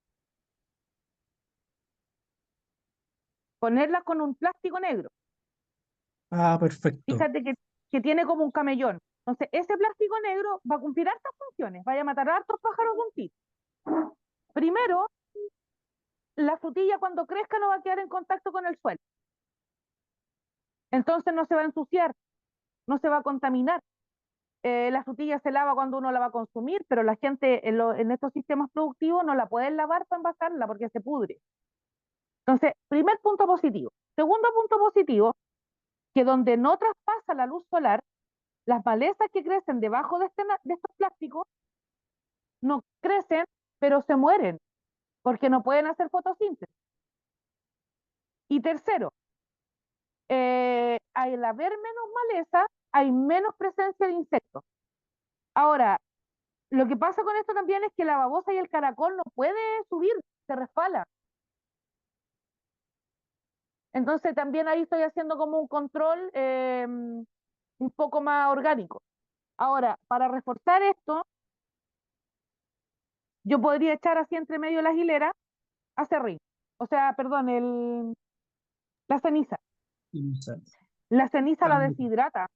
D: Ponerla con un plástico negro.
J: Ah, perfecto.
D: Fíjate que tiene como un camellón. Entonces, ese plástico negro va a cumplir hartas funciones, vaya a matar a hartos pájaros de un tiro. Primero, la frutilla cuando crezca no va a quedar en contacto con el suelo. Entonces no se va a ensuciar, no se va a contaminar. La frutilla se lava cuando uno la va a consumir, pero la gente en estos sistemas productivos no la pueden lavar para envasarla porque se pudre. Entonces, primer punto positivo. Segundo punto positivo, que donde no traspasa la luz solar, las malezas que crecen debajo de estos plásticos no crecen, pero se mueren porque no pueden hacer fotosíntesis. Y tercero, al haber menos maleza, hay menos presencia de insectos. Ahora, lo que pasa con esto también es que la babosa y el caracol no puede subir, se resbala. Entonces también ahí estoy haciendo como un control un poco más orgánico. Ahora, para reforzar esto, yo podría echar así entre medio las hileras acerrín. O sea, perdón, la ceniza. La ceniza la deshidrata.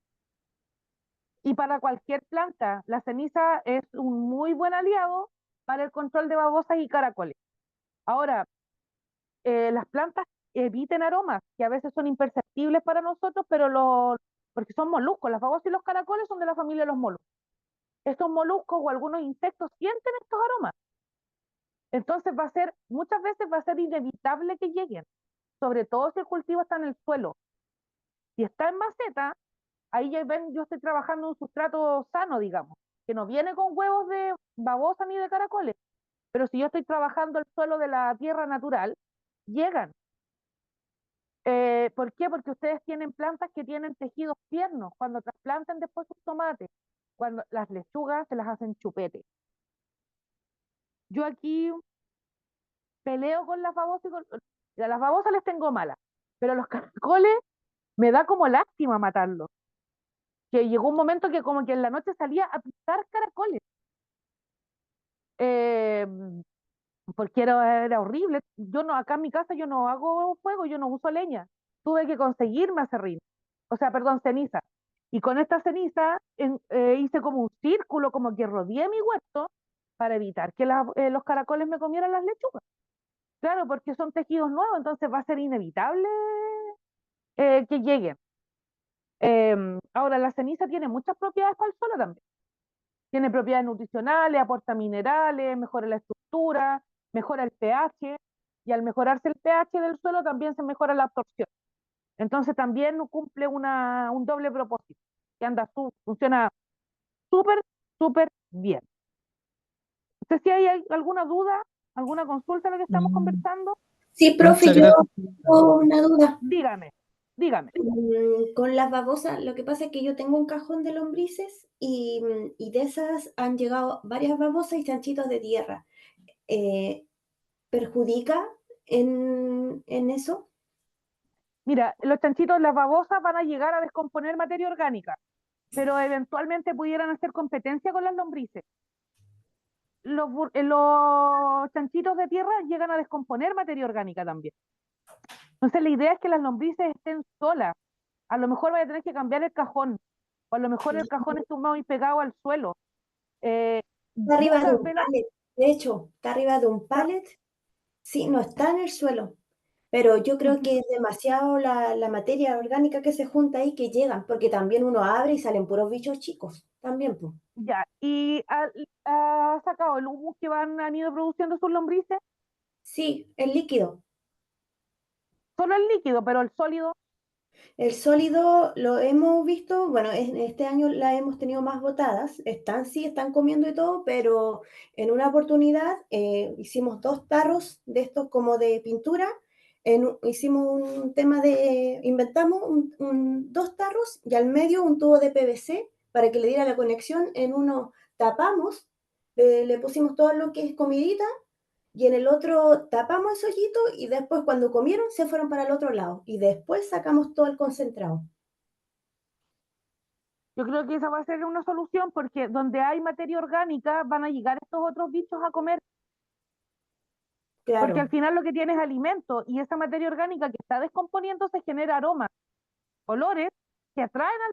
D: Y para cualquier planta, la ceniza es un muy buen aliado para el control de babosas y caracoles. Ahora, las plantas eviten aromas que a veces son imperceptibles para nosotros, porque son moluscos. Las babosas y los caracoles son de la familia de los moluscos. Estos moluscos o algunos insectos sienten estos aromas. Entonces muchas veces va a ser inevitable que lleguen, sobre todo si el cultivo está en el suelo. Si está en maceta, ahí ya ven, yo estoy trabajando en un sustrato sano, digamos, que no viene con huevos de babosa ni de caracoles, pero si yo estoy trabajando el suelo de la tierra natural, llegan. ¿Por qué? Porque ustedes tienen plantas que tienen tejidos tiernos. Cuando trasplanten después sus tomates, cuando las lechugas se las hacen chupete. Yo aquí peleo con las babosas y a las babosas les tengo malas, pero los caracoles me da como lástima matarlos. Que llegó un momento que como que en la noche salía a pisar caracoles. Eh, porque era horrible. Acá en mi casa yo no hago fuego, yo no uso leña. Tuve que conseguirme acerrín. O sea, perdón, ceniza. Y con esta ceniza hice como un círculo, como que rodeé mi huerto para evitar que los caracoles me comieran las lechugas. Claro, porque son tejidos nuevos, entonces va a ser inevitable que lleguen. Ahora, la ceniza tiene muchas propiedades para el suelo también. Tiene propiedades nutricionales, aporta minerales, mejora la estructura, mejora el pH, y al mejorarse el pH del suelo también se mejora la absorción. Entonces también cumple un doble propósito, que funciona súper, súper bien. No sé si hay alguna duda, alguna consulta de lo que estamos conversando.
B: Sí, profe,
J: Muchas
B: yo
J: gracias.
B: tengo una duda.
D: Dígame.
B: Con las babosas, lo que pasa es que yo tengo un cajón de lombrices y de esas han llegado varias babosas y chanchitos de tierra. ¿Perjudica en eso?
D: Mira, los chanchitos, las babosas van a llegar a descomponer materia orgánica, pero eventualmente pudieran hacer competencia con las lombrices. Los chanchitos de tierra llegan a descomponer materia orgánica también. Entonces la idea es que las lombrices estén solas. A lo mejor vaya a tener que cambiar el cajón, o a lo mejor el cajón es tumbado y pegado al suelo.
B: Está arriba de un
D: Vela.
B: pallet. De hecho, está arriba de un pallet. Sí, no está en el suelo. Pero yo creo que es demasiado la materia orgánica que se junta ahí que llegan, porque también uno abre y salen puros bichos chicos. También, pues.
D: Ya, ¿y ha sacado el humus que han ido produciendo sus lombrices?
B: Sí, el líquido.
D: Solo el líquido, pero el sólido.
B: El sólido lo hemos visto, bueno, este año la hemos tenido más botadas, están comiendo y todo, pero en una oportunidad hicimos 2 tarros de estos como de pintura, hicimos un tema inventamos 2 tarros y al medio un tubo de PVC para que le diera la conexión, en uno tapamos, le pusimos todo lo que es comidita, y en el otro tapamos ese hoyito y después cuando comieron se fueron para el otro lado y después sacamos todo el concentrado.
D: Yo creo que esa va a ser una solución porque donde hay materia orgánica van a llegar estos otros bichos a comer.
B: Claro.
D: Porque al final lo que tiene es alimento y esa materia orgánica que está descomponiendo se genera aromas, olores que atraen a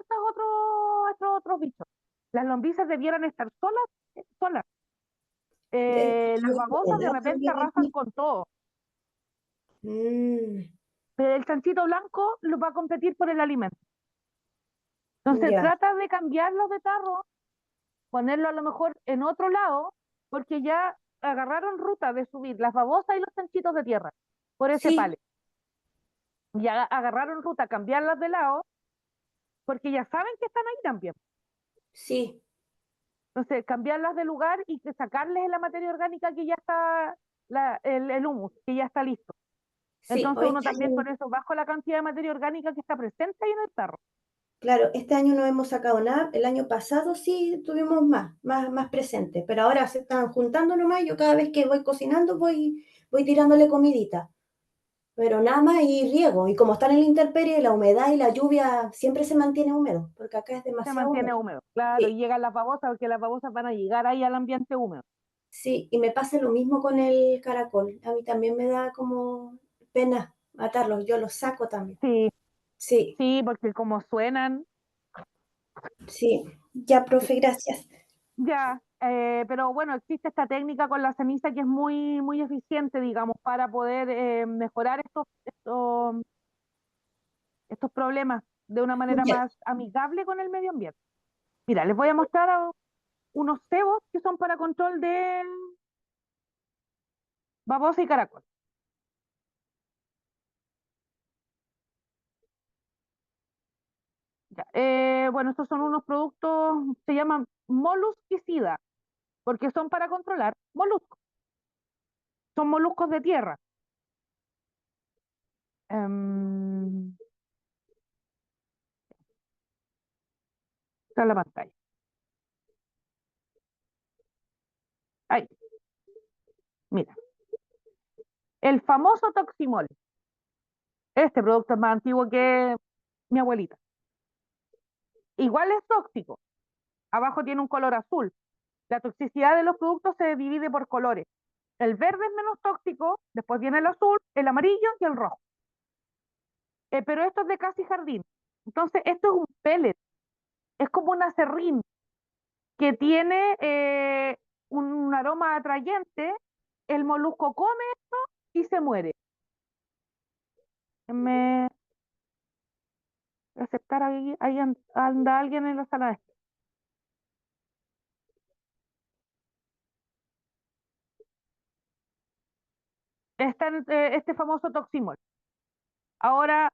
D: estos otros bichos. Las lombrices debieran estar solas. Las babosas de repente arrasan con todo. Pero el chanchito blanco lo va a competir por el alimento. Entonces trata de cambiarlos de tarro, ponerlo a lo mejor en otro lado, porque ya agarraron ruta de subir las babosas y los chanchitos de tierra por ese pallet. Ya agarraron ruta, cambiarlas de lado, porque ya saben que están ahí también.
B: Sí.
D: Entonces, cambiarlas de lugar y sacarles la materia orgánica que ya está, el humus, que ya está listo.
B: Sí,
D: entonces uno también por eso bajo la cantidad de materia orgánica que está presente ahí en el tarro.
B: Claro, este año no hemos sacado nada, el año pasado sí tuvimos más presentes, pero ahora se están juntando nomás, yo cada vez que voy cocinando voy tirándole comidita. pero nada más y riego. Y como están en la intemperie, la humedad y la lluvia siempre se mantiene húmedo, porque acá es
D: Se
B: demasiado
D: mantiene
B: húmedo.
D: húmedo, claro, y
B: Sí,
D: llegan las babosas, porque las babosas van a llegar ahí al ambiente húmedo.
B: sí, y me pasa lo mismo con el caracol. A mí también me da como pena matarlos, yo los saco también.
D: Sí,
B: Sí,
D: sí, porque como suenan,
B: sí. Ya, profe, gracias.
D: ya, pero bueno, existe esta técnica con la ceniza que es muy, muy eficiente, digamos, para poder mejorar estos problemas de una manera
B: Ya.
D: más amigable con el medio ambiente. Mira, les voy a mostrar unos cebos que son para control de babosa y caracol. Ya, bueno, estos son unos productos, se llaman molusquicidas, porque son para controlar moluscos. Son moluscos de tierra. Em, Está en la pantalla. Ahí, mira. El famoso Toximol. Este producto es más antiguo que mi abuelita. Igual es tóxico. Abajo tiene un color azul. La toxicidad de los productos se divide por colores. El verde es menos tóxico, después viene el azul, el amarillo y el rojo. Pero esto es de Casa y Jardín. Entonces, esto es un pellet. Es como un acerrín que tiene un aroma atrayente. El molusco come esto y se muere. Me aceptar ahí anda alguien en la sala de espera. Está este famoso Toximol. Ahora,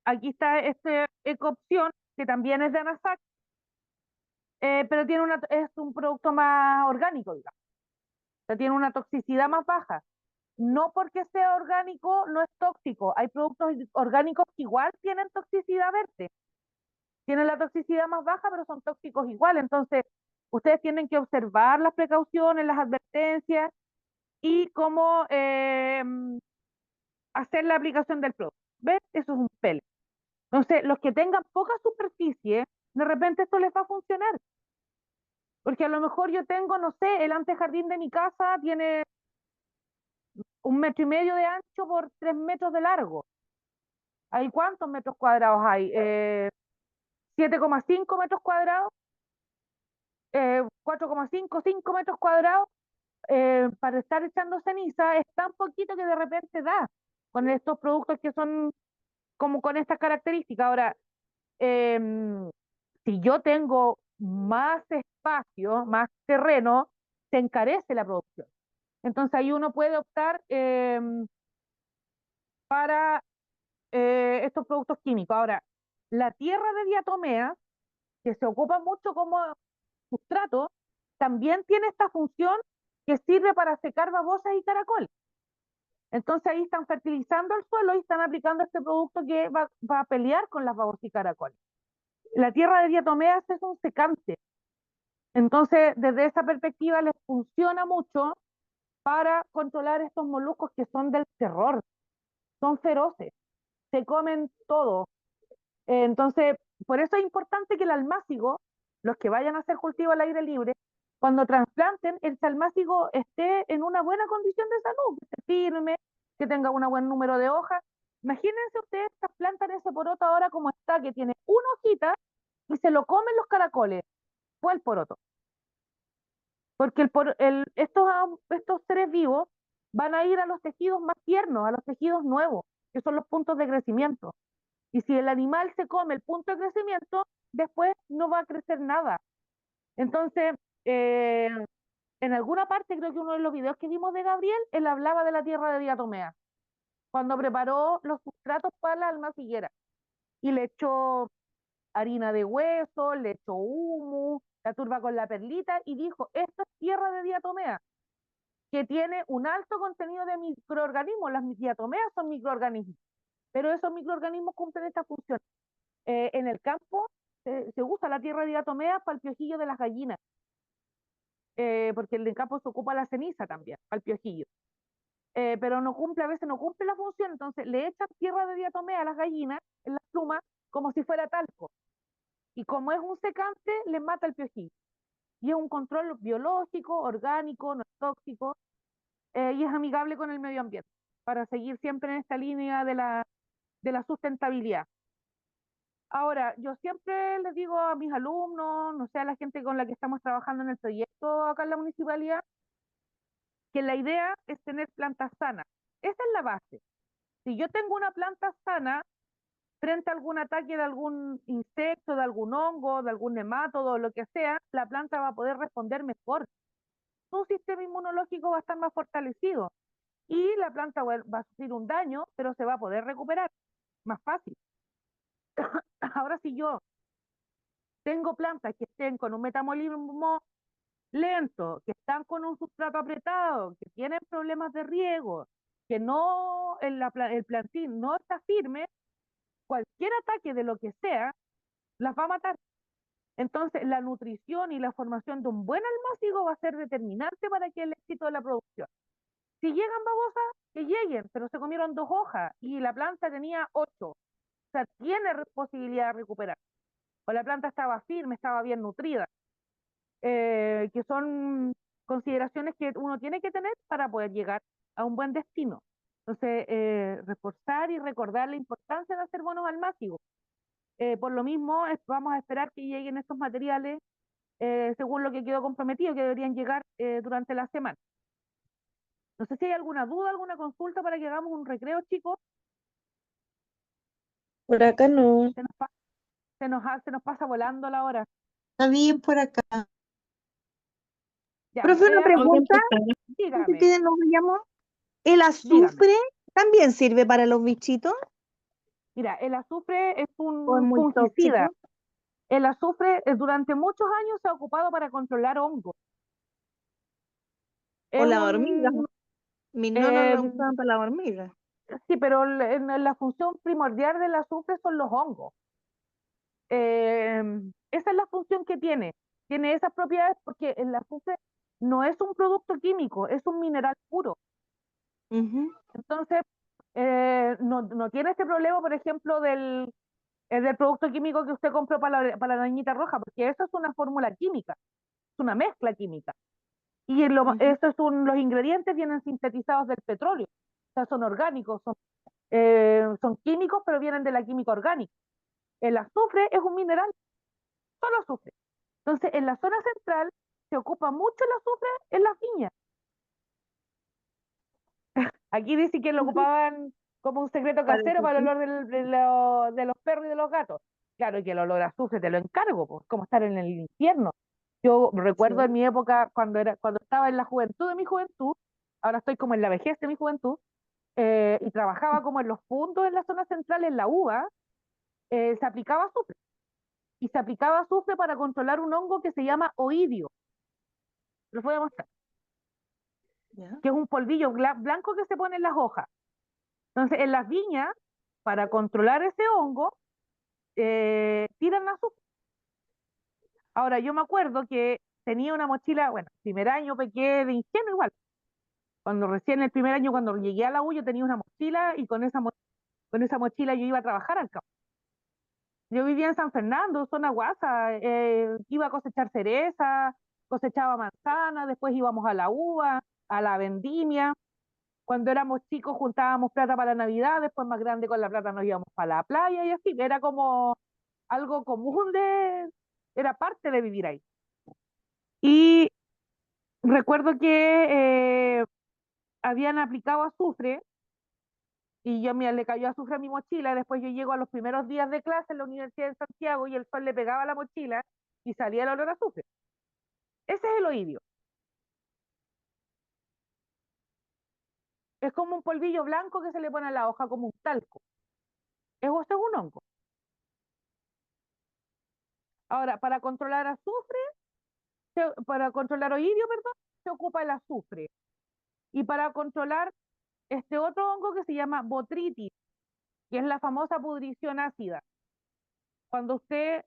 D: aquí está este Ecopción, que también es de Anasac, pero es un producto más orgánico, digamos. O sea, tiene una toxicidad más baja. No porque sea orgánico, no es tóxico. Hay productos orgánicos que igual tienen toxicidad verde. Tienen la toxicidad más baja, pero son tóxicos igual. Entonces, ustedes tienen que observar las precauciones, las advertencias y cómo hacer la aplicación del producto. ¿Ves? Eso es un pellet. Entonces, los que tengan poca superficie, de repente esto les va a funcionar. Porque a lo mejor yo tengo, no sé, el antejardín de mi casa tiene 1,5 metros de ancho por 3 metros de largo. ¿Hay cuántos metros cuadrados hay? 7,5 metros cuadrados, 4,5, 5 metros cuadrados. Para estar echando ceniza es tan poquito que de repente da con estos productos que son como con estas características. Ahora, em, si yo tengo más espacio, más terreno, se encarece la producción. Entonces ahí uno puede optar para estos productos químicos. Ahora, la tierra de diatomea, que se ocupa mucho como sustrato, también tiene esta función que sirve para secar babosas y caracoles. Entonces ahí están fertilizando el suelo y están aplicando este producto que va a pelear con las babosas y caracoles. La tierra de diatomeas es un secante. Entonces, desde esa perspectiva les funciona mucho para controlar estos moluscos que son del terror, son feroces, se comen todo. Entonces, por eso es importante que el almácigo, los que vayan a hacer cultivo al aire libre, cuando trasplanten, el almácigo esté en una buena condición de salud, que esté firme, que tenga un buen número de hojas. Imagínense ustedes trasplantan ese poroto ahora como está, que tiene una hojita y se lo comen los caracoles. Fue el poroto. Porque estos seres vivos van a ir a los tejidos más tiernos, a los tejidos nuevos, que son los puntos de crecimiento. Y si el animal se come el punto de crecimiento, después no va a crecer nada. Entonces, eh, en alguna parte, creo que uno de los videos que vimos de Gabriel, él hablaba de la tierra de diatomea, cuando preparó los sustratos para la almaciguera. Y le echó harina de hueso, le echó humus, la turba con la perlita, y dijo, esto es tierra de diatomea, que tiene un alto contenido de microorganismos. Las diatomeas son microorganismos, pero esos microorganismos cumplen esta función. En el campo se usa la tierra de diatomea para el piojillo de las gallinas, porque en el campo se ocupa la ceniza también, para el piojillo. pero no cumple, a veces no cumple la función, entonces le echan tierra de diatomea a las gallinas en las plumas como si fuera talco. Y como es un secante, les mata el piojillo. Y es un control biológico, orgánico, no es tóxico, y es amigable con el medio ambiente, para seguir siempre en esta línea de la sustentabilidad. Ahora, yo siempre les digo a mis alumnos, no sé, a la gente con la que estamos trabajando en el proyecto acá en la municipalidad, que la idea es tener plantas sanas. Esa es la base. Si yo tengo una planta sana frente a algún ataque de algún insecto, de algún hongo, de algún nematodo, lo que sea, la planta va a poder responder mejor. Su sistema inmunológico va a estar más fortalecido y la planta va a sufrir un daño, pero se va a poder recuperar más fácil. Ahora, si yo tengo plantas que estén con un metabolismo lento, que están con un sustrato apretado, que tienen problemas de riego, que no el plantín no está firme, cualquier ataque de lo que sea las va a matar. Entonces, la nutrición y la formación de un buen almácigo va a ser determinante para que el éxito de la producción. Si llegan babosas, que lleguen, pero se comieron 2 hojas y la planta tenía 8. O sea, tiene posibilidad de recuperar. O la planta estaba firme, estaba bien nutrida. Que son consideraciones que uno tiene que tener para poder llegar a un buen destino. Entonces, reforzar y recordar la importancia de hacer buenos almácigos. Por lo mismo, vamos a esperar que lleguen estos materiales según lo que quedó comprometido, que deberían llegar durante la semana. No sé si hay alguna duda, alguna consulta para que hagamos un recreo, chicos.
K: Por acá no.
D: Se nos pasa volando la hora.
E: Está bien por acá.
D: Ya,
K: Profe, una pregunta.
D: dígame,
K: ¿Qué nos vayamos? ¿El
D: dígame.
K: azufre también sirve para los bichitos?
D: Mira, el azufre es
K: ¿O es
D: un
K: muy
D: fungicida.
K: tóxico?
D: El azufre durante muchos años se ha ocupado para controlar hongos.
K: ¿O
D: Es
K: la hormiga?
D: un,
K: Mis nonos lo usaban para la hormiga.
D: sí, pero la función primordial del azufre son los hongos. Esa es la función que tiene. Tiene esas propiedades porque el azufre no es un producto químico, es un mineral puro. Entonces, no tiene este problema, por ejemplo, del producto químico que usted compró para la arañita roja, porque eso es una fórmula química, es una mezcla química. Y los ingredientes vienen sintetizados del petróleo, o sea, son orgánicos, son químicos, pero vienen de la química orgánica. El azufre es un mineral, solo azufre. Entonces, en la zona central se ocupa mucho el azufre en las viñas. Aquí dice que lo ocupaban como un secreto casero para el olor de los perros y de los gatos. Claro, y que el olor a azufre te lo encargo, pues, como estar en el infierno. Yo recuerdo en mi época, cuando estaba en la juventud de mi juventud, ahora estoy como en la vejez de mi juventud, y trabajaba como en los puntos en la zona central, en la uva, se aplicaba azufre. Y se aplicaba azufre para controlar un hongo que se llama oidio. Lo voy a mostrar. Que es un polvillo blanco que se pone en las hojas. Entonces, en las viñas, para controlar ese hongo, tiran azufre. Ahora, yo me acuerdo que tenía una mochila, bueno, primer año pequé de ingenuo igual. Cuando recién el primer año, cuando llegué a la U, yo tenía una mochila y con esa mochila yo iba a trabajar al campo. Yo vivía en San Fernando, zona Guasa, iba a cosechar cereza, cosechaba manzana, después íbamos a la uva, a la vendimia. Cuando éramos chicos juntábamos plata para la Navidad, después más grande con la plata nos íbamos para la playa y así, que era como algo común era parte de vivir ahí. Y recuerdo que habían aplicado azufre y le cayó azufre a mi mochila. Después yo llego a los primeros días de clase en la Universidad de Santiago y el sol le pegaba a la mochila y salía el olor a azufre. Ese es el oidio. Es como un polvillo blanco que se le pone a la hoja, como un talco. Es un hongo. Ahora, para controlar oidio, perdón, se ocupa el azufre. Y para controlar este otro hongo que se llama botritis, que es la famosa pudrición ácida. Cuando usted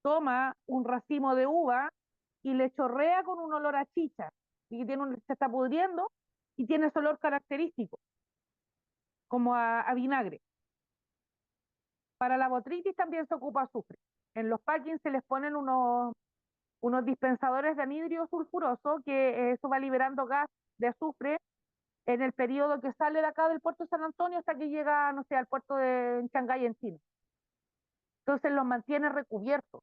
D: toma un racimo de uva y le chorrea con un olor a chicha y que se está pudriendo, y tiene ese olor característico, como a vinagre. Para la botritis también se ocupa azufre. En los packings se les ponen unos dispensadores de anhidro sulfuroso, que eso va liberando gas de azufre en el periodo que sale de acá del puerto de San Antonio hasta que llega, no sé, al puerto de Shanghái en China. Entonces los mantiene recubiertos.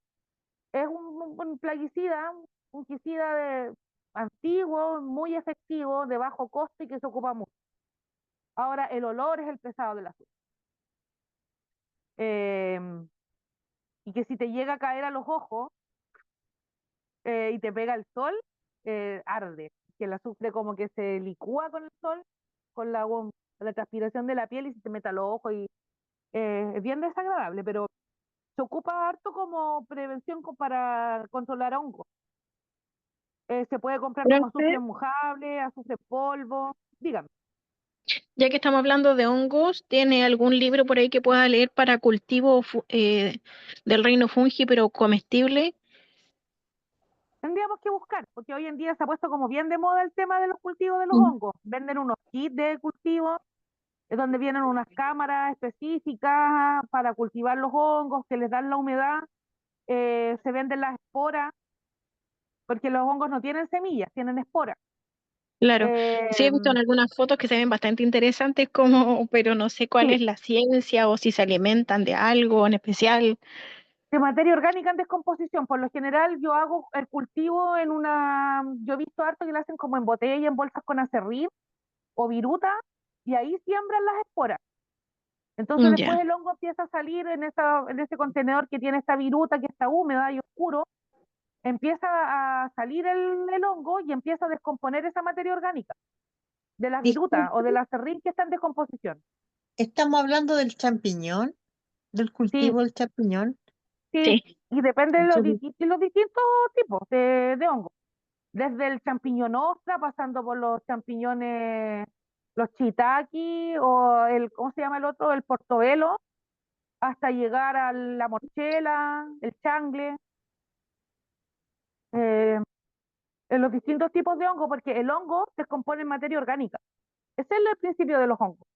D: Es un plaguicida, un fungicida antiguo, muy efectivo, de bajo costo y que se ocupa mucho. Ahora, el olor es el pesado del azufre. Y que si te llega a caer a los ojos y te pega el sol, arde. Que el azufre como que se licúa con el sol, con la transpiración de la piel y se te mete a los ojos y es bien desagradable, pero se ocupa harto como prevención para controlar hongos. Se puede comprar como azufre
H: Profe,
D: mojable, azufre en polvo. Dígame.
H: ya que estamos hablando de hongos, ¿tiene algún libro por ahí que pueda leer para cultivo del reino fungi, pero comestible?
D: Tendríamos que buscar, porque hoy en día se ha puesto como bien de moda el tema de los cultivos de los
H: Mm.
D: hongos. Venden unos kits de cultivo, es donde vienen unas cámaras específicas para cultivar los hongos, que les dan la humedad. Se venden las esporas, porque los hongos no tienen semillas, tienen esporas.
H: Claro, sí he visto
D: Eh,
H: en algunas fotos que se ven bastante interesantes, como, pero no sé cuál
D: sí,
H: es la ciencia o si se alimentan de algo en especial.
D: de materia orgánica en descomposición. Por lo general yo hago el cultivo yo he visto harto que lo hacen como en botella, en bolsas con acerrín o viruta, y ahí siembran las esporas. Entonces
H: Ya,
D: después el hongo empieza a salir en ese contenedor que tiene esta viruta, que está húmeda y oscuro, empieza a salir el hongo y empieza a descomponer esa materia orgánica de las virutas o
E: Disculpe,
D: del acerrín que está en descomposición.
E: estamos hablando del champiñón, del
D: Sí,
E: cultivo del champiñón.
D: sí,
H: sí.
D: y depende de
E: Yo,
D: los distintos tipos de hongos. Desde el champiñón ostra, pasando por los champiñones, los shiitake o ¿cómo se llama el otro? El portobelo, hasta llegar a la morchela, el changle, eh, en los distintos tipos de hongo, porque el hongo se compone en materia orgánica. Ese es el principio de los hongos.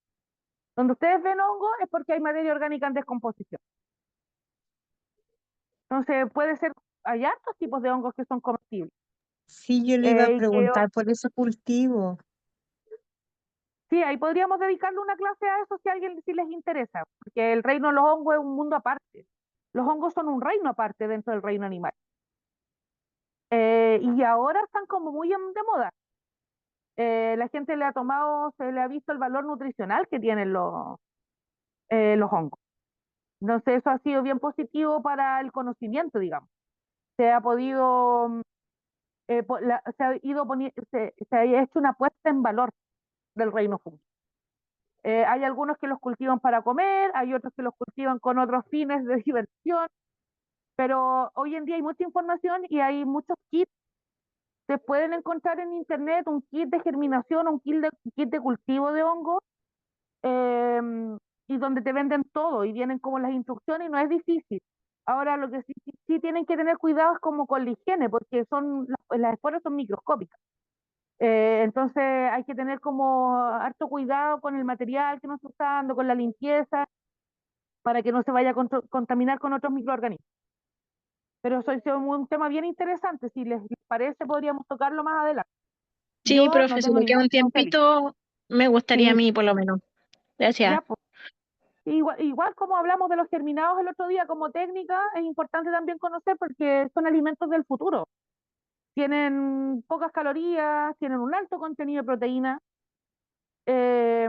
D: Donde ustedes ven hongo es porque hay materia orgánica en descomposición. Entonces hay hartos tipos de hongos que son comestibles.
E: sí, yo le iba a
D: Y que
E: preguntar por ese cultivo.
D: sí, ahí podríamos dedicarle una clase a eso si les interesa, porque el reino de los hongos es un mundo aparte. Los hongos son un reino aparte dentro del reino animal. Y ahora están como muy de moda. La gente se le ha visto el valor nutricional que tienen los hongos. Entonces eso ha sido bien positivo para el conocimiento, digamos. Se ha podido, se ha ido se ha hecho una puesta en valor del reino fungi. Hay algunos que los cultivan para comer, hay otros que los cultivan con otros fines de diversión, pero hoy en día hay mucha información y hay muchos kits. Se pueden encontrar en internet un kit de germinación, kit de cultivo de hongos, y donde te venden todo y vienen como las instrucciones y no es difícil. Ahora lo que sí tienen que tener cuidado es como con la higiene, porque las esporas son microscópicas. Entonces hay que tener como harto cuidado con el material que uno está usando, con la limpieza, para que no se vaya a contaminar con otros microorganismos. Pero eso es un tema bien interesante. Si les parece, podríamos tocarlo más adelante.
H: Sí,
D: Yo no
H: profe, si
D: tengo
H: me queda
D: ningún
H: un
D: especialista.
H: tiempito, me gustaría a
D: Sí,
H: mí por lo menos. Gracias.
D: ya, pues. Igual como hablamos de los germinados el otro día como técnica, es importante también conocer porque son alimentos del futuro. Tienen pocas calorías, tienen un alto contenido de proteína. Eh,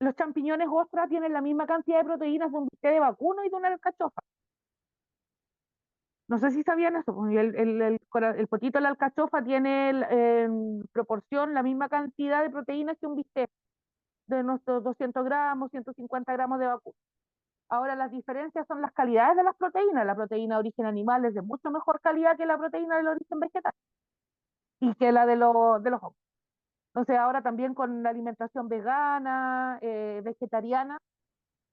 D: los champiñones ostras tienen la misma cantidad de proteínas de un bistec de vacuno y de una alcachofa. No sé si sabían eso, pues, el potito de la alcachofa tiene en proporción la misma cantidad de proteínas que un bistec de nuestros 200 gramos, 150 gramos de vacuno. Ahora las diferencias son las calidades de las proteínas. La proteína de origen animal es de mucho mejor calidad que la proteína del origen vegetal y que la de los hongos. Entonces ahora también con la alimentación vegana, vegetariana,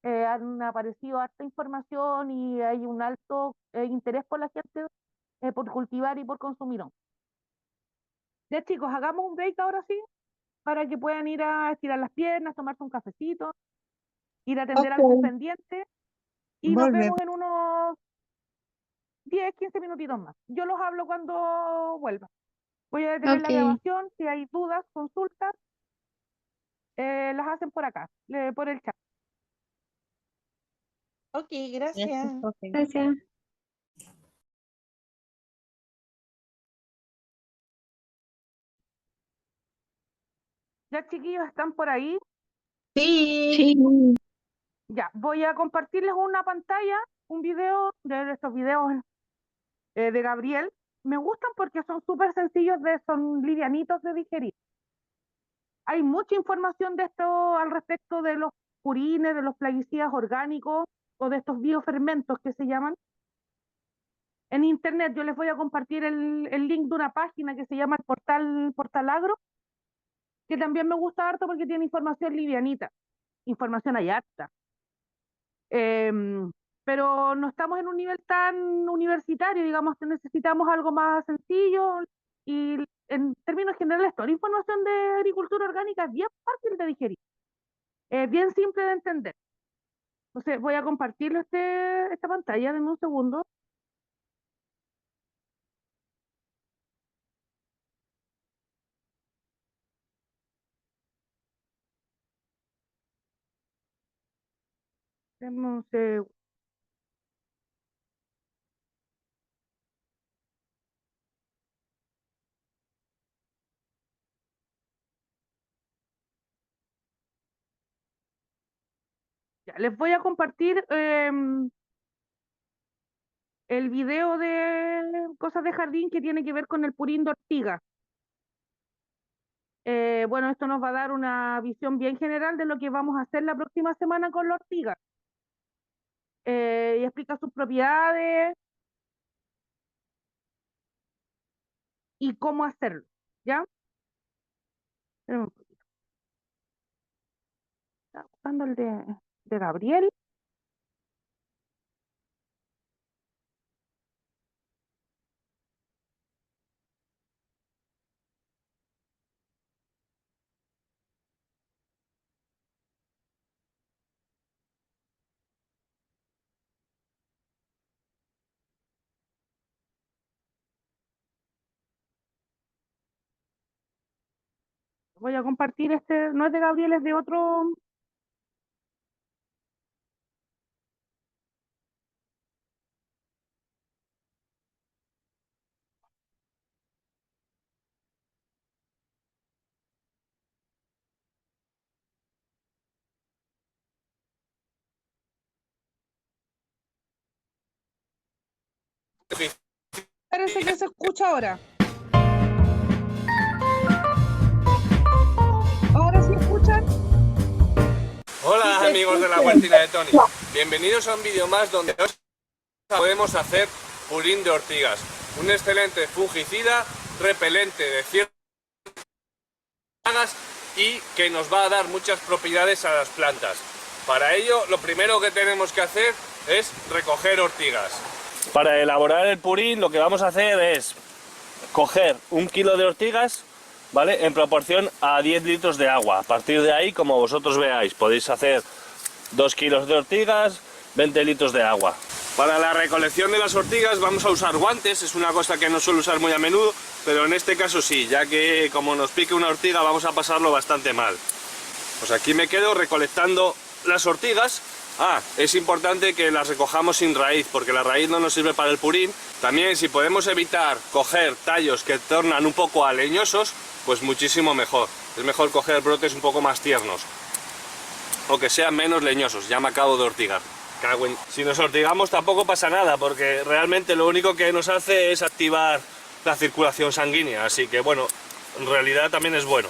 D: han aparecido harta información y hay un alto interés por la gente por cultivar y por consumir hongos. Ya chicos, hagamos un break ahora sí. para que puedan ir a estirar las piernas, tomarse un cafecito, ir a atender algún pendiente y nos vemos en unos 10, 15 minutitos más. Yo los hablo cuando vuelva. Voy a detener la
F: Ok.
D: grabación, si hay dudas, consultas, las hacen por acá, por el chat.
K: Ok, gracias.
F: Gracias.
D: Ya, chiquillos, ¿están por ahí?
F: Sí.
D: Ya, voy a compartirles una pantalla, un video de estos videos de Gabriel. Me gustan porque son súper sencillos, son livianitos de digerir. Hay mucha información de esto al respecto de los purines, de los plaguicidas orgánicos o de estos biofermentos que se llaman. En internet yo les voy a compartir el link de una página que se llama el Portal Agro, que también me gusta harto porque tiene información livianita. Información hay harta. Pero no estamos en un nivel tan universitario, digamos que necesitamos algo más sencillo y en términos generales toda la información de agricultura orgánica es bien fácil de digerir, es bien simple de entender. Entonces voy a compartirlo esta pantalla en un segundo. Denme un segundo. Ya, les voy a compartir el video de cosas de jardín que tiene que ver con el purín de ortiga. Bueno, esto nos va a dar una visión bien general de lo que vamos a hacer la próxima semana con la ortiga. Y explica sus propiedades y cómo hacerlo, ¿ya? Espérame un poquito. Estaba buscando el de Gabriel. Voy a compartir no es de Gabriel, es de otro. Parece que se escucha ahora. ¿Ahora sí escuchan?
L: Hola
D: Sí, se
L: amigos de la
D: escucha.
L: huertina de Tony, bienvenidos a un vídeo más donde hoy podemos hacer purín de ortigas, un excelente fungicida, repelente de ciertas plagas y que nos va a dar muchas propiedades a las plantas. Para ello lo primero que tenemos que hacer es recoger ortigas. Para elaborar el purín lo que vamos a hacer es coger 1 kilo de ortigas, ¿vale? En proporción a 10 litros de agua. A partir de ahí, como vosotros veáis, podéis hacer 2 kilos de ortigas, 20 litros de agua. Para la recolección de las ortigas vamos a usar guantes, es una cosa que no suelo usar muy a menudo, pero en este caso sí, ya que como nos pique una ortiga vamos a pasarlo bastante mal. Pues aquí me quedo recolectando las ortigas. Es importante que las recojamos sin raíz, porque la raíz no nos sirve para el purín. También si podemos evitar coger tallos que tornan un poco a leñosos, pues muchísimo mejor. Es mejor coger brotes un poco más tiernos, o que sean menos leñosos. Ya me acabo de ortigar. Si nos ortigamos tampoco pasa nada, porque realmente lo único que nos hace es activar la circulación sanguínea, así que bueno, en realidad también es bueno.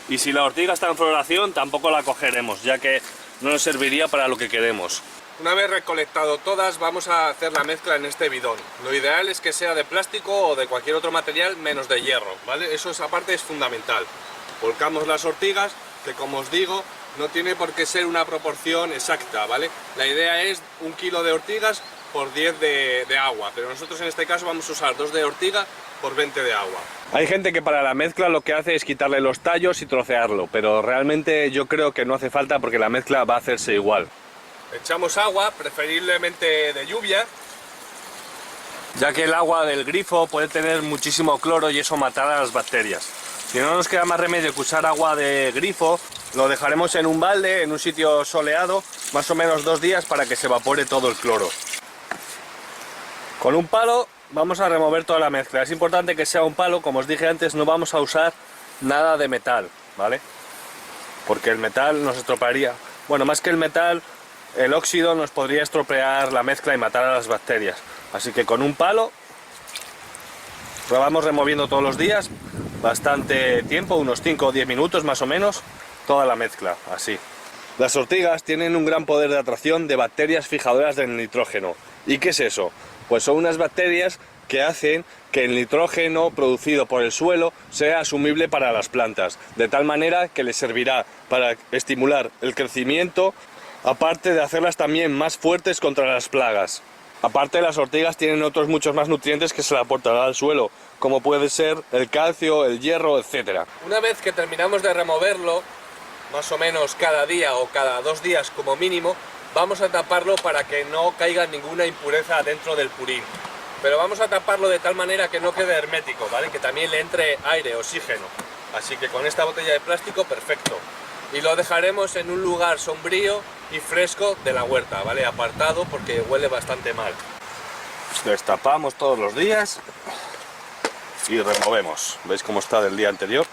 L: Y si la ortiga está en floración tampoco la cogeremos, ya que no nos serviría para lo que queremos. Una vez recolectado todas, vamos a hacer la mezcla en este bidón. Lo ideal es que sea de plástico o de cualquier otro material menos de hierro, ¿vale? Eso esa parte es fundamental. Volcamos las ortigas, que como os digo, no tiene por qué ser una proporción exacta, ¿vale? La idea es 1 kilo de ortigas por 10 de agua, pero nosotros en este caso vamos a usar 2 de ortiga por 20 de agua. Hay gente que para la mezcla lo que hace es quitarle los tallos y trocearlo, pero realmente yo creo que no hace falta porque la mezcla va a hacerse igual. Echamos agua, preferiblemente de lluvia, ya que el agua del grifo puede tener muchísimo cloro y eso matará a las bacterias. Si no nos queda más remedio que usar agua de grifo, lo dejaremos en un balde, en un sitio soleado, más o menos 2 días para que se evapore todo el cloro. Con un palo vamos a remover toda la mezcla. Es importante que sea un palo, como os dije antes, no vamos a usar nada de metal, ¿vale? Porque el metal nos estropearía. Bueno, más que el metal, el óxido nos podría estropear la mezcla y matar a las bacterias. Así que con un palo lo vamos removiendo todos los días, bastante tiempo, unos 5 o 10 minutos más o menos, toda la mezcla, así. Las ortigas tienen un gran poder de atracción de bacterias fijadoras del nitrógeno. ¿Y qué es eso? Pues son unas bacterias que hacen que el nitrógeno producido por el suelo sea asumible para las plantas, de tal manera que les servirá para estimular el crecimiento, aparte de hacerlas también más fuertes contra las plagas. Aparte, las ortigas tienen otros muchos más nutrientes que se le aportará al suelo, como puede ser el calcio, el hierro, etc. Una vez que terminamos de removerlo, más o menos cada día o cada 2 días como mínimo, vamos a taparlo para que no caiga ninguna impureza dentro del purín. Pero vamos a taparlo de tal manera que no quede hermético, ¿vale? Que también le entre aire, oxígeno. Así que con esta botella de plástico, perfecto. Y lo dejaremos en un lugar sombrío y fresco de la huerta, ¿vale? Apartado porque huele bastante mal. Destapamos todos los días y removemos. ¿Veis cómo está del día anterior?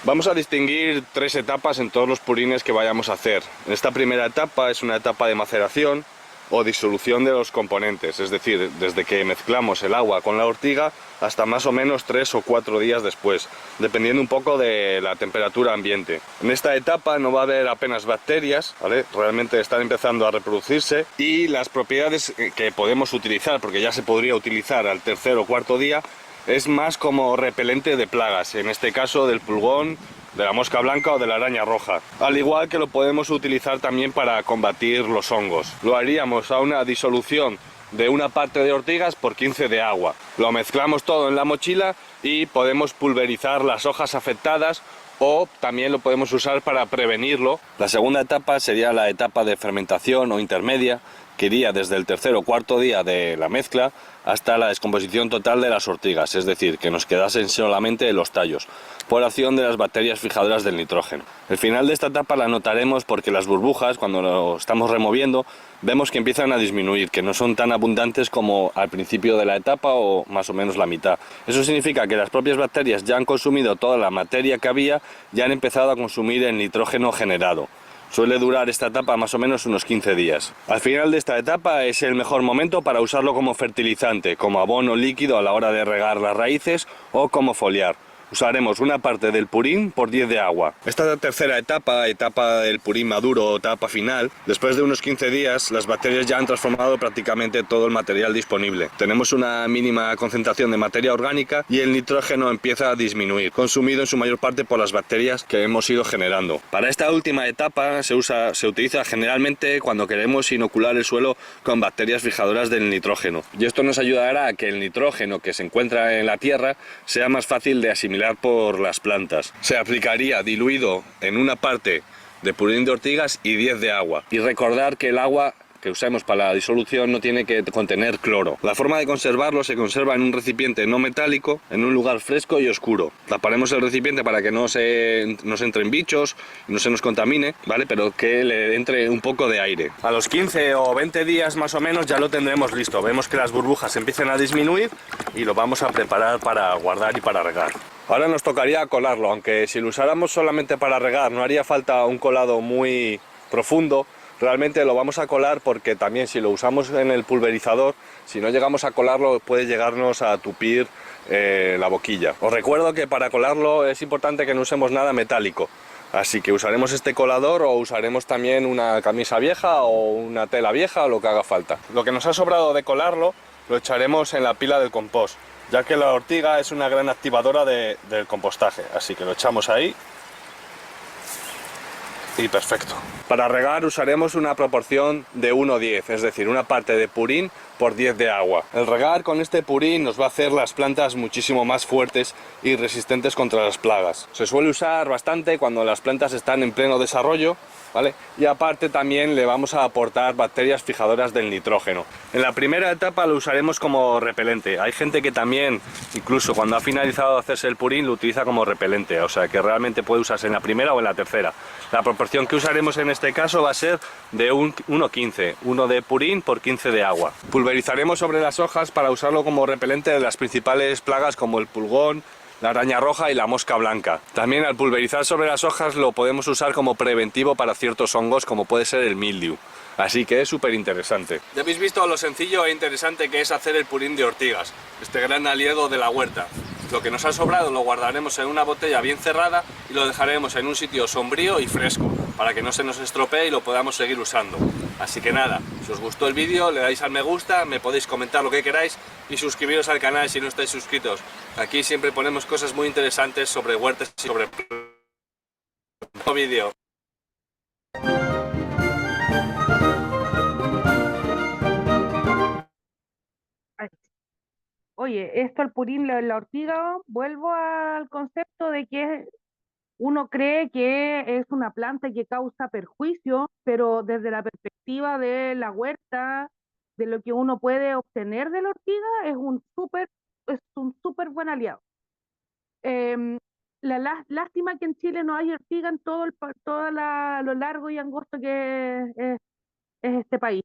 L: Vamos a distinguir 3 etapas en todos los purines que vayamos a hacer. En esta primera etapa es una etapa de maceración o disolución de los componentes, es decir, desde que mezclamos el agua con la ortiga hasta más o menos 3 o 4 días después, dependiendo un poco de la temperatura ambiente. En esta etapa no va a haber apenas bacterias, ¿vale? Realmente están empezando a reproducirse y las propiedades que podemos utilizar, porque ya se podría utilizar al 3er o 4.er día, es más como repelente de plagas, en este caso del pulgón, de la mosca blanca o de la araña roja. Al igual que lo podemos utilizar también para combatir los hongos. Lo haríamos a una disolución de una parte de ortigas por 15 de agua. Lo mezclamos todo en la mochila y podemos pulverizar las hojas afectadas o también lo podemos usar para prevenirlo. La segunda etapa sería la etapa de fermentación o intermedia, que iría desde el 3er o 4.er día de la mezcla hasta la descomposición total de las ortigas, es decir, que nos quedasen solamente los tallos, por acción de las bacterias fijadoras del nitrógeno. El final de esta etapa la notaremos porque las burbujas, cuando lo estamos removiendo, vemos que empiezan a disminuir, que no son tan abundantes como al principio de la etapa o más o menos la mitad. Eso significa que las propias bacterias ya han consumido toda la materia que había, ya han empezado a consumir el nitrógeno generado. Suele durar esta etapa más o menos unos 15 días. Al final de esta etapa es el mejor momento para usarlo como fertilizante, como abono líquido a la hora de regar las raíces o como foliar. Usaremos una parte del purín por 10 de agua. Esta tercera etapa, etapa del purín maduro, etapa final, después de unos 15 días las bacterias ya han transformado prácticamente todo el material disponible. Tenemos una mínima concentración de materia orgánica y el nitrógeno empieza a disminuir, consumido en su mayor parte por las bacterias que hemos ido generando. Para esta última etapa se utiliza generalmente cuando queremos inocular el suelo con bacterias fijadoras del nitrógeno. Y esto nos ayudará a que el nitrógeno que se encuentra en la tierra sea más fácil de asimilar por las plantas. Se aplicaría diluido en una parte de purín de ortigas y 10 de agua. Y recordar que el agua que usamos para la disolución no tiene que contener cloro. La forma de conservarlo se conserva en un recipiente no metálico, en un lugar fresco y oscuro. Taparemos el recipiente para que no nos entren bichos, no se nos contamine, ¿vale? Pero que le entre un poco de aire. A los 15 o 20 días más o menos ya lo tendremos listo. Vemos que las burbujas empiezan a disminuir y lo vamos a preparar para guardar y para regar. Ahora nos tocaría colarlo, aunque si lo usáramos solamente para regar no haría falta un colado muy profundo. Realmente lo vamos a colar porque también si lo usamos en el pulverizador, si no llegamos a colarlo puede llegarnos a tupir la boquilla. Os recuerdo que para colarlo es importante que no usemos nada metálico, así que usaremos este colador o usaremos también una camisa vieja o una tela vieja o lo que haga falta. Lo que nos ha sobrado de colarlo lo echaremos en la pila del compost, ya que la ortiga es una gran activadora del compostaje, así que lo echamos ahí. y perfecto. Para regar usaremos una proporción de 1:10, es decir, una parte de purín por 10 de agua. El regar con este purín nos va a hacer las plantas muchísimo más fuertes y resistentes contra las plagas. Se suele usar bastante cuando las plantas están en pleno desarrollo, ¿vale? Y aparte también le vamos a aportar bacterias fijadoras del nitrógeno. En la primera etapa lo usaremos como repelente. Hay gente que también, incluso cuando ha finalizado de hacerse el purín, lo utiliza como repelente, o sea que realmente puede usarse en la primera o en la tercera. La proporción que usaremos en este caso va a ser de 1:15, 1 de purín por 15 de agua. Pulverizaremos sobre las hojas para usarlo como repelente de las principales plagas como el pulgón, la araña roja y la mosca blanca. También al pulverizar sobre las hojas lo podemos usar como preventivo para ciertos hongos como puede ser el mildiu. Así que es súper interesante. Ya habéis visto lo sencillo e interesante que es hacer el purín de ortigas, este gran aliado de la huerta. Lo que nos ha sobrado lo guardaremos en una botella bien cerrada y lo dejaremos en un sitio sombrío y fresco para que no se nos estropee y lo podamos seguir usando. Así que nada, si os gustó el vídeo le dais al me gusta, me podéis comentar lo que queráis y suscribiros al canal si no estáis suscritos. Aquí siempre ponemos cosas muy interesantes sobre huertas y sobre vídeo.
D: Oye, esto el purín, la ortiga, vuelvo al concepto de que uno cree que es una planta que causa perjuicio, pero desde la perspectiva de la huerta, de lo que uno puede obtener de la ortiga, es un súper buen aliado. Lástima que en Chile no hay ortiga en lo largo y angosto que es este país.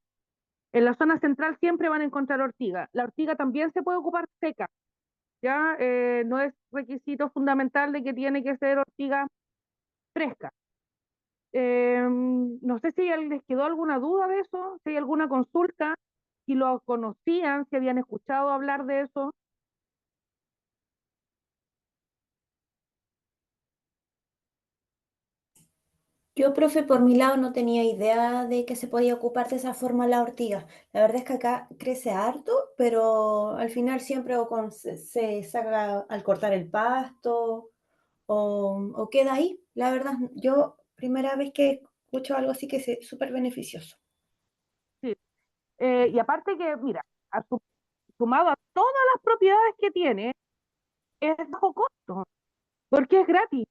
D: En la zona central siempre van a encontrar ortiga. La ortiga también se puede ocupar seca, ¿ya? No es requisito fundamental de que tiene que ser ortiga fresca. No sé si les quedó alguna duda de eso, si hay alguna consulta, si lo conocían, si habían escuchado hablar de eso.
B: Yo, profe, por mi lado no tenía idea de que se podía ocupar de esa forma la ortiga. La verdad es que acá crece harto, pero al final siempre se saca al cortar el pasto o queda ahí. La verdad, yo primera vez que escucho algo así que es súper beneficioso.
D: Sí. Y aparte que, mira, sumado a todas las propiedades que tiene, es bajo costo, porque es gratis.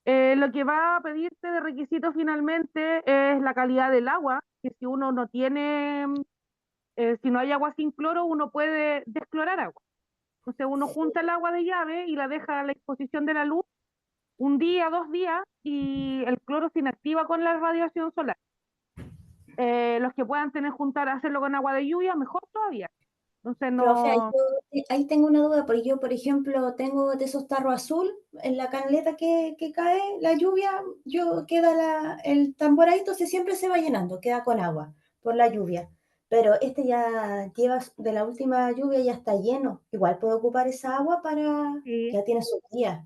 D: Lo que va a pedirte de requisito finalmente es la calidad del agua, que si uno no tiene, si no hay agua sin cloro, uno puede desclorar agua. Entonces uno junta el agua de llave y la deja a la exposición de la luz un día, 2 días, y el cloro se inactiva con la radiación solar. Los que puedan hacerlo con agua de lluvia, mejor todavía. Entonces
B: Profe,
D: no...
B: ahí tengo una duda, porque yo, por ejemplo, tengo de esos tarros azul, en la canaleta que cae la lluvia, queda el tamboradito, siempre se va llenando, queda con agua por la lluvia. Pero este ya lleva, de la última lluvia ya está lleno. Igual puedo ocupar esa agua
D: Sí.
B: ya tiene su día.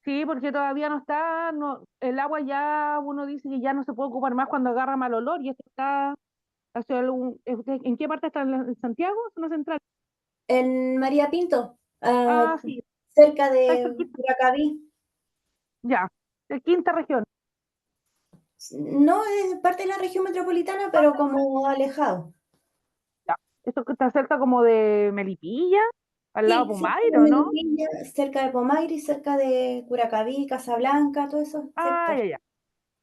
D: Sí, porque todavía no está, el agua ya uno dice que ya no se puede ocupar más cuando agarra mal olor y esto está ¿en qué parte está? ¿En Santiago? ¿Zona central?
B: En María Pinto,
D: Sí.
B: cerca
D: Está
B: de
D: cerquita.
B: Curacaví.
D: Ya, de quinta región.
B: No es parte de la región metropolitana, pero como alejado.
D: Ya. Esto que está cerca como de Melipilla, al lado de
B: Sí, cerca
D: Pumairo,
B: de
D: ¿no?
B: Melipilla, cerca de Pomaire, cerca de Curacaví, Casablanca, todo eso sector.
D: Ya.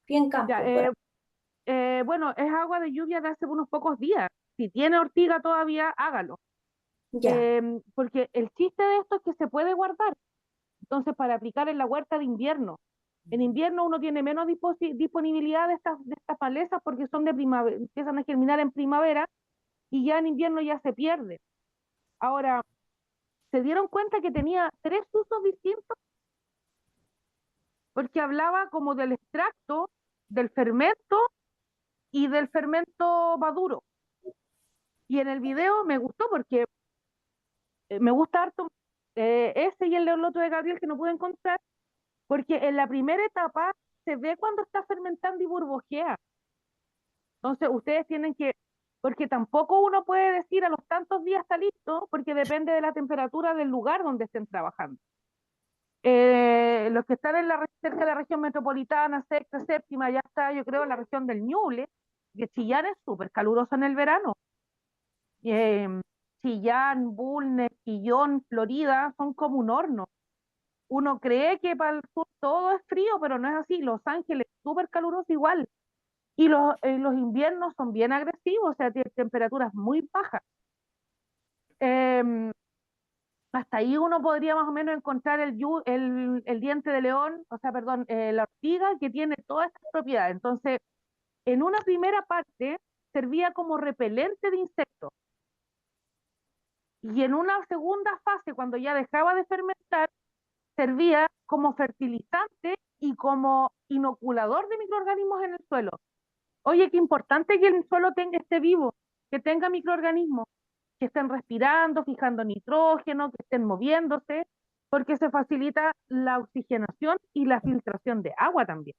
B: Bien campo,
D: Ya,
B: por ahí.
D: bueno, es agua de lluvia de hace unos pocos días. Si tiene ortiga todavía, hágalo.
B: Ya,
D: Porque el chiste de esto es que se puede guardar. Entonces, para aplicar en la huerta de invierno. En invierno uno tiene menos disponibilidad de estas malezas porque son de primavera, empiezan a germinar en primavera y ya en invierno ya se pierde. Ahora, ¿se dieron cuenta que tenía 3 usos distintos? Porque hablaba como del extracto, del fermento y del fermento maduro. Y en el video me gustó porque me gusta harto ese y el otro de Gabriel que no pude encontrar, porque en la primera etapa se ve cuando está fermentando y burbujea. Entonces ustedes tienen que, porque tampoco uno puede decir a los tantos días está listo, porque depende de la temperatura del lugar donde estén trabajando. Los que están en cerca de la región metropolitana, sexta, séptima, ya está, yo creo, en la región del Ñuble, que Chillán es súper caluroso en el verano. Eh, Chillán, Bulnes, Quillón, Florida, son como un horno. Uno cree que para el sur todo es frío, pero no es así. Los Ángeles, súper caluroso igual. Y los inviernos son bien agresivos, o sea, tienen temperaturas muy bajas. Em, Hasta ahí uno podría más o menos encontrar el diente de león, o sea, perdón, la ortiga que tiene todas estas propiedades. Entonces, en una primera parte servía como repelente de insectos y en una segunda fase, cuando ya dejaba de fermentar, servía como fertilizante y como inoculador de microorganismos en el suelo. Oye, qué importante que el suelo esté vivo, que tenga microorganismos, que estén respirando, fijando nitrógeno, que estén moviéndose, porque se facilita la oxigenación y la filtración de agua también.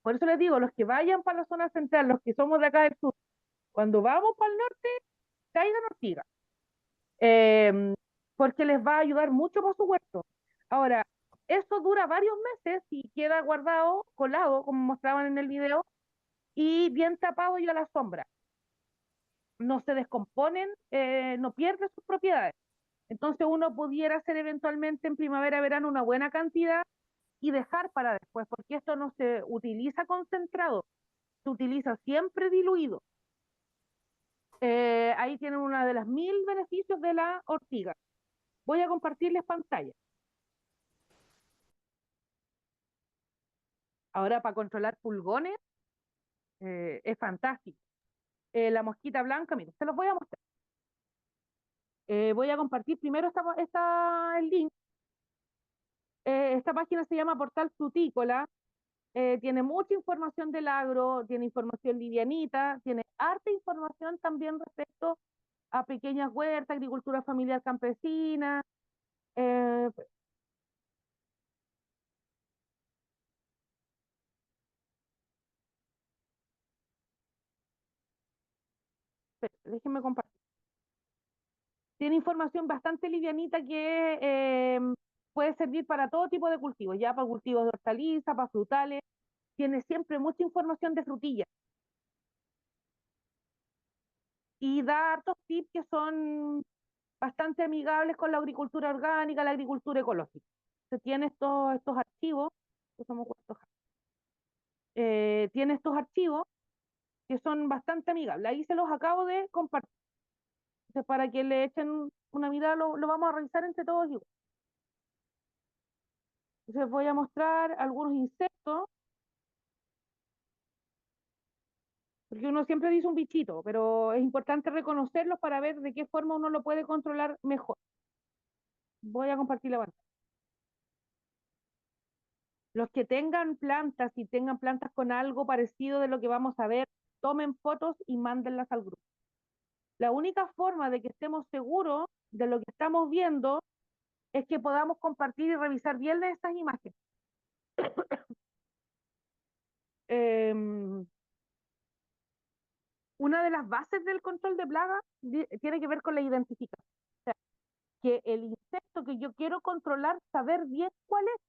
D: Por eso les digo, los que vayan para la zona central, los que somos de acá del sur, cuando vamos para el norte, caigan ortiga, eh, porque les va a ayudar mucho para su huerto. Ahora, esto dura varios meses y queda guardado, colado, como mostraban en el video, y bien tapado y a la sombra. No se descomponen, no pierden sus propiedades. Entonces uno pudiera hacer eventualmente en primavera, verano una buena cantidad y dejar para después, porque esto no se utiliza concentrado, se utiliza siempre diluido. Ahí tienen una de las 1000 beneficios de la ortiga. Voy a compartirles pantalla. Ahora para controlar pulgones es fantástico. La mosquita blanca, miren, se los voy a mostrar. Voy a compartir primero el link. Esta página se llama Portal Frutícola. Tiene mucha información del agro, tiene información livianita, tiene harta información también respecto a pequeñas huertas, agricultura familiar campesina. eh, Déjenme compartir. Tiene información bastante livianita que puede servir para todo tipo de cultivos, ya para cultivos de hortalizas, para frutales. Tiene siempre mucha información de frutillas y da hartos tips que son bastante amigables con la agricultura orgánica, la agricultura ecológica. Se tiene estos archivos, tiene estos archivos que son bastante amigables. Ahí se los acabo de compartir. Entonces, para que le echen una mirada, lo vamos a revisar entre todos igual. Entonces voy a mostrar algunos insectos, porque uno siempre dice un bichito, pero es importante reconocerlos para ver de qué forma uno lo puede controlar mejor. Voy a compartir la pantalla. Los que tengan plantas y tengan plantas con algo parecido de lo que vamos a ver, tomen fotos y mándenlas al grupo. La única forma de que estemos seguros de lo que estamos viendo es que podamos compartir y revisar bien estas imágenes. Una de las bases del control de plagas tiene que ver con la identificación. O sea, que el insecto que yo quiero controlar, saber bien cuál es.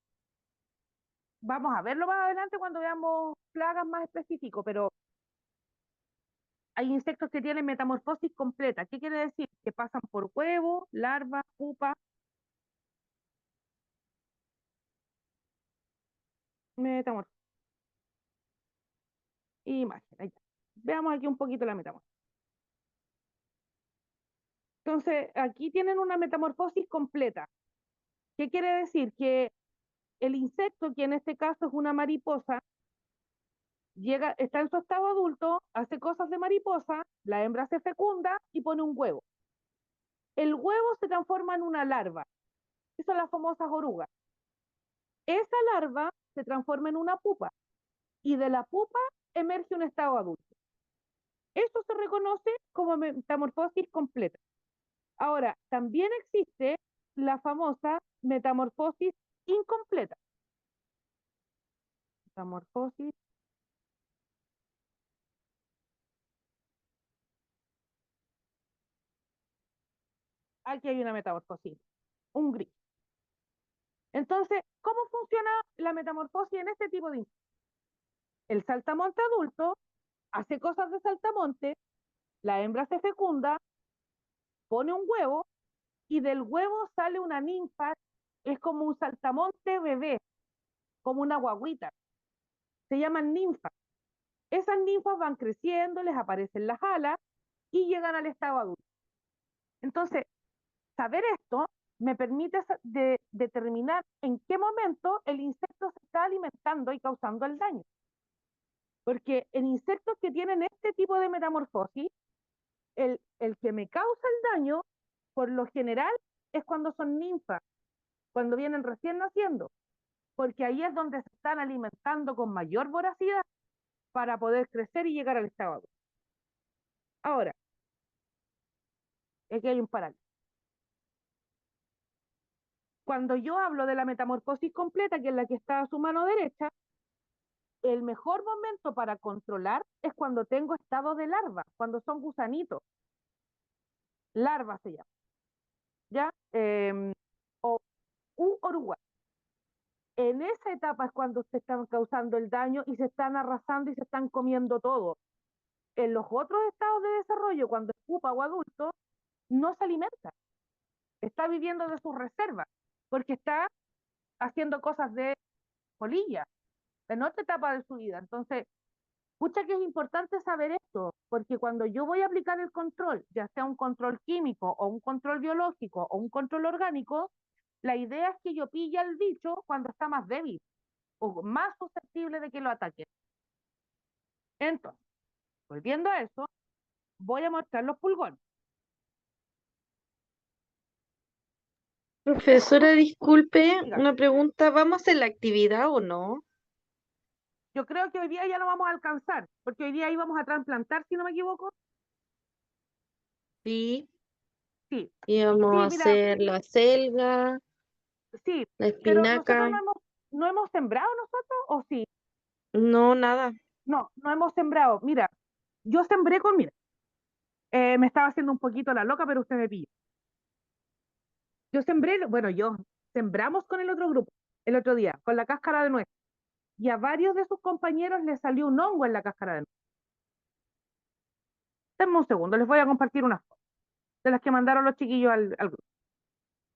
D: Vamos a verlo más adelante cuando veamos plagas más específicos, pero hay insectos que tienen metamorfosis completa. ¿Qué quiere decir? Que pasan por huevo, larva, pupa. Metamorfosis. Imagen, ahí está. Veamos aquí un poquito la metamorfosis. Entonces, aquí tienen una metamorfosis completa. ¿Qué quiere decir? Que el insecto, que en este caso es una mariposa, está en su estado adulto, hace cosas de mariposa, la hembra se fecunda y pone un huevo. El huevo se transforma en una larva. Esas son las famosas orugas. Esa larva se transforma en una pupa y de la pupa emerge un estado adulto. Eso se reconoce como metamorfosis completa. Ahora, también existe la famosa metamorfosis incompleta. Metamorfosis. Aquí hay una metamorfosis, un gris. Entonces, ¿cómo funciona la metamorfosis en este tipo de insectos? El saltamonte adulto hace cosas de saltamonte, la hembra se fecunda, pone un huevo y del huevo sale una ninfa, es como un saltamonte bebé, como una guagüita, se llaman ninfas. Esas ninfas van creciendo, les aparecen las alas y llegan al estado adulto. Entonces, saber esto me permite determinar en qué momento el insecto se está alimentando y causando el daño. Porque en insectos que tienen este tipo de metamorfosis, el que me causa el daño, por lo general, es cuando son ninfas, cuando vienen recién naciendo, porque ahí es donde se están alimentando con mayor voracidad para poder crecer y llegar al estado adulto. Ahora, aquí hay un parámetro. Cuando yo hablo de la metamorfosis completa, que es la que está a su mano derecha, el mejor momento para controlar es cuando tengo estado de larva, cuando son gusanitos. Larva se llama. ¿Ya? O oruga. En esa etapa es cuando se están causando el daño y se están arrasando y se están comiendo todo. En los otros estados de desarrollo, cuando es pupa o adulto, no se alimenta. Está viviendo de sus reservas, porque está haciendo cosas de polilla, en otra etapa de su vida. Entonces, escucha que es importante saber esto, porque cuando yo voy a aplicar el control, ya sea un control químico o un control biológico o un control orgánico, la idea es que yo pille al bicho cuando está más débil o más susceptible de que lo ataquen. Entonces, volviendo a eso, voy a mostrar los pulgones.
C: Profesora, disculpe,
D: Diga,
C: una pregunta, ¿vamos a hacer la actividad o no?
D: yo creo que hoy día ya no vamos a alcanzar, porque hoy día íbamos a trasplantar, si no me equivoco.
C: Sí,
D: Sí,
C: íbamos a
D: sí, mira,
C: hacer la selga,
D: sí,
C: la
D: pero nosotros
C: espinaca,
D: no hemos sembrado nosotros, ¿o sí?
C: no, nada.
D: No, no hemos sembrado. Mira, yo sembré mira, me estaba haciendo un poquito la loca, pero usted me pilló. Yo sembré, bueno, sembramos con el otro grupo, el otro día, con la cáscara de nuez. Y a varios de sus compañeros les salió un hongo en la cáscara de nuez. Denme un segundo, les voy a compartir unas fotos de las que mandaron los chiquillos al grupo.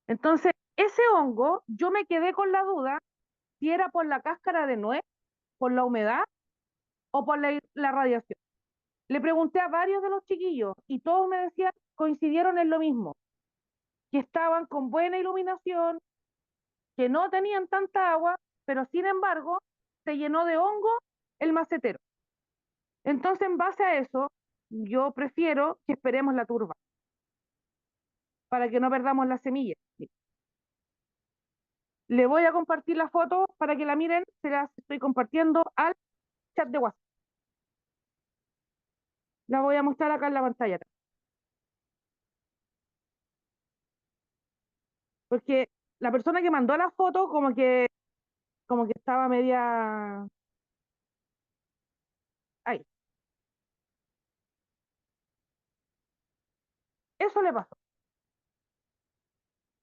D: Entonces, ese hongo, yo me quedé con la duda si era por la cáscara de nuez, por la humedad o por la radiación. Le pregunté a varios de los chiquillos y todos me decían, coincidieron en lo mismo, que estaban con buena iluminación, que no tenían tanta agua, pero sin embargo se llenó de hongo el macetero. Entonces, en base a eso, yo prefiero que esperemos la turba para que no perdamos las semillas. Le voy a compartir la foto para que la miren, se las estoy compartiendo al chat de WhatsApp. La voy a mostrar acá en la pantalla. Porque la persona que mandó la foto como que estaba media ahí. Eso le pasó.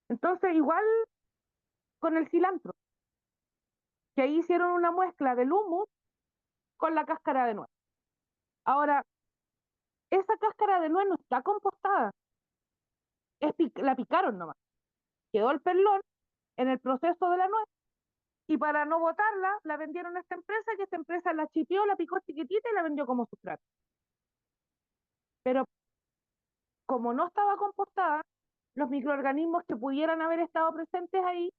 D: Entonces, igual con el cilantro, que ahí hicieron una mezcla del humus con la cáscara de nuez. Ahora, esa cáscara de nuez no está compostada, la picaron nomás. Quedó el perlón en el proceso de la nuez y para no botarla, la vendieron a esta empresa, que esta empresa la chipió, la picó chiquitita y la vendió como sustrato. Pero como no estaba compostada, los microorganismos que pudieran haber estado presentes ahí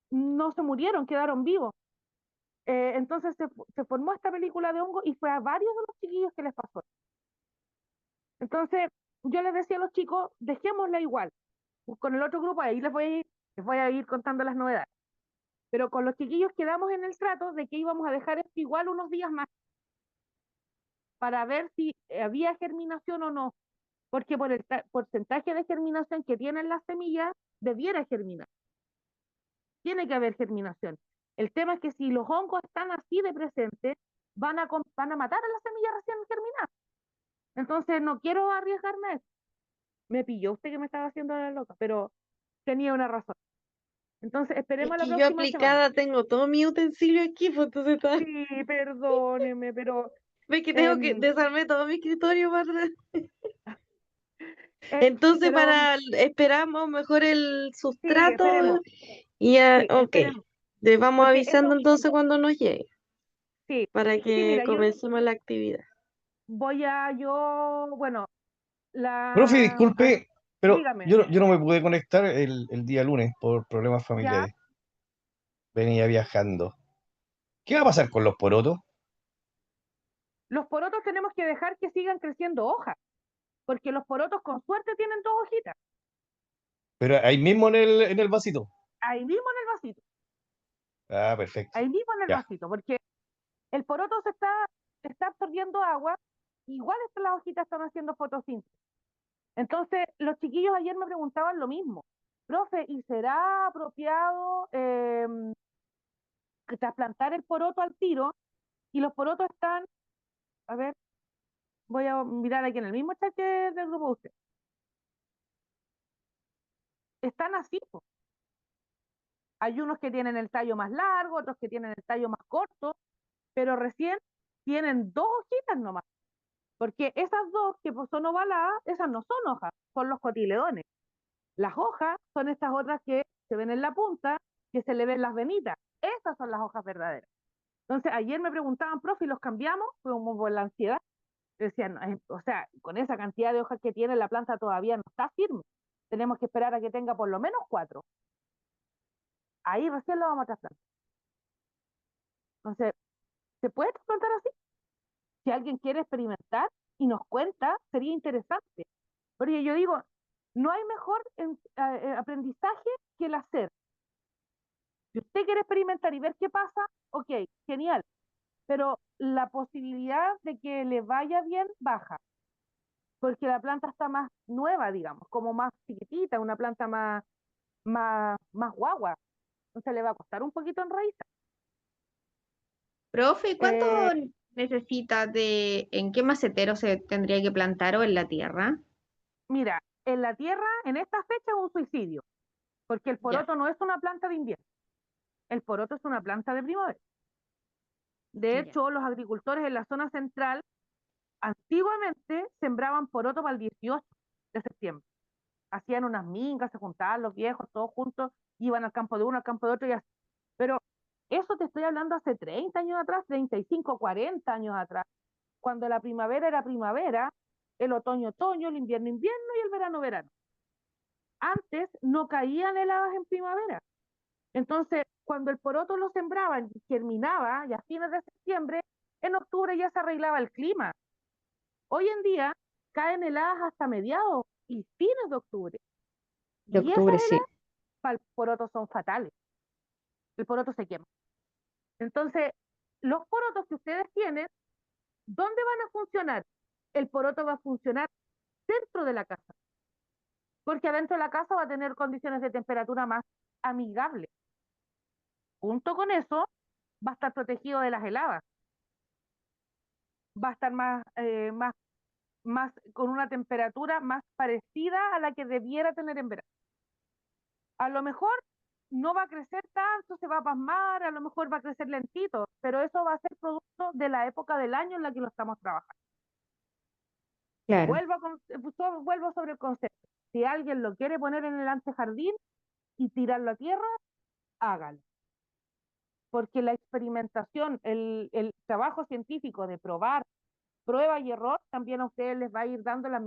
D: no se murieron, quedaron vivos. Entonces se formó esta película de hongo y fue a varios de los chiquillos que les pasó. Entonces yo les decía a los chicos, dejémosla igual. Con el otro grupo ahí les voy a ir contando las novedades. Pero con los chiquillos quedamos en el trato de que íbamos a dejar esto igual unos días más para ver si había germinación o no, porque por el porcentaje de germinación que tienen las semillas, debiera germinar. Tiene que haber germinación. El tema es que si los hongos están así de presentes, van a matar a las semillas recién germinadas. Entonces no quiero arriesgarme a eso. Me pilló usted que me estaba haciendo la loca, pero tenía una razón. Entonces,
C: Es
D: esperemos la
C: que yo
D: próxima semana.
C: aplicada tengo todo mi utensilio aquí, pues entonces está.
D: Sí, perdóneme, pero
C: Ves que tengo que
D: em,
C: desarmé todo mi escritorio para.
D: eh,
C: Entonces,
D: pero
C: esperamos mejor el
D: sí,
C: sustrato
D: esperemos,
C: y ya,
D: sí,
C: ok.
D: esperemos,
C: Les vamos
D: porque
C: avisando
D: eso,
C: entonces cuando nos llegue,
D: sí,
C: para
D: sí,
C: que
D: mira,
C: comencemos la actividad.
D: bueno,
M: Profe,
D: la,
M: disculpe, pero
D: dígame,
M: yo no me pude conectar el día lunes por problemas
D: ya,
M: familiares. Venía viajando. ¿Qué va a pasar con los porotos?
D: los porotos tenemos que dejar que sigan creciendo hojas, porque los porotos con suerte tienen 2 hojitas,
M: Pero ahí mismo en el vasito.
D: ahí mismo en el vasito,
M: Ah, perfecto.
D: ahí mismo en el
M: Ya.
D: vasito, porque el poroto está absorbiendo agua, igual las hojitas están haciendo fotosíntesis. Entonces, los chiquillos ayer me preguntaban lo mismo. Profe, ¿y será apropiado trasplantar el poroto al tiro? Y los porotos están, a ver, voy a mirar aquí en el mismo chat del grupo de usted. Están así, po. Hay unos que tienen el tallo más largo, otros que tienen el tallo más corto, pero recién tienen 2 hojitas nomás. Porque esas dos que pues, son ovaladas, esas no son hojas, son los cotiledones. Las hojas son estas otras que se ven en la punta, que se le ven las venitas. Esas son las hojas verdaderas. Entonces, ayer me preguntaban, profe, ¿y los cambiamos? Fue como por la ansiedad. Decían, o sea, con esa cantidad de hojas que tiene la planta todavía no está firme. Tenemos que esperar a que tenga por lo menos 4. Ahí recién lo vamos a trasplantar. Entonces, ¿se puede trasplantar así? Si alguien quiere experimentar y nos cuenta, sería interesante. Porque yo digo, no hay mejor aprendizaje que el hacer. Si usted quiere experimentar y ver qué pasa, ok, genial. Pero la posibilidad de que le vaya bien baja, porque la planta está más nueva, digamos, como más chiquitita, una planta más guagua. Entonces le va a costar un poquito en raíz.
F: Profe, ¿cuánto
D: Eh,
F: necesita en qué macetero se tendría que plantar o en la tierra?
D: Mira, en la tierra, en esta fecha es un suicidio, porque el
F: Ya,
D: poroto no es una planta de invierno, el poroto es una planta de primavera. De
F: ya.
D: hecho, los agricultores en la zona central antiguamente sembraban poroto para el 18 de septiembre. Hacían unas mingas, se juntaban los viejos todos juntos, iban al campo de uno, al campo de otro y así. Pero eso te estoy hablando hace 30 años atrás, 35, 40 años atrás, cuando la primavera era primavera, el otoño otoño, el invierno invierno y el verano verano. Antes no caían heladas en primavera. Entonces, cuando el poroto lo sembraban y germinaba, y a fines de septiembre, en octubre ya se arreglaba el clima. Hoy en día caen heladas hasta mediados y fines de octubre.
F: De
D: Y esas
F: octubre, sí.
D: heladas para el poroto son fatales. El poroto se quema. Entonces, los porotos que ustedes tienen, ¿dónde van a funcionar? El poroto va a funcionar dentro de la casa, porque adentro de la casa va a tener condiciones de temperatura más amigables. Junto con eso, va a estar protegido de las heladas, va a estar más con una temperatura más parecida a la que debiera tener en verano. A lo mejor no va a crecer tanto, se va a pasmar, a lo mejor va a crecer lentito, pero eso va a ser producto de la época del año en la que lo estamos trabajando.
F: Claro.
D: Vuelvo sobre el concepto. Si alguien lo quiere poner en el antejardín y tirarlo a tierra, hágalo. Porque la experimentación, el trabajo científico de probar, prueba y error, también a ustedes les va a ir dando los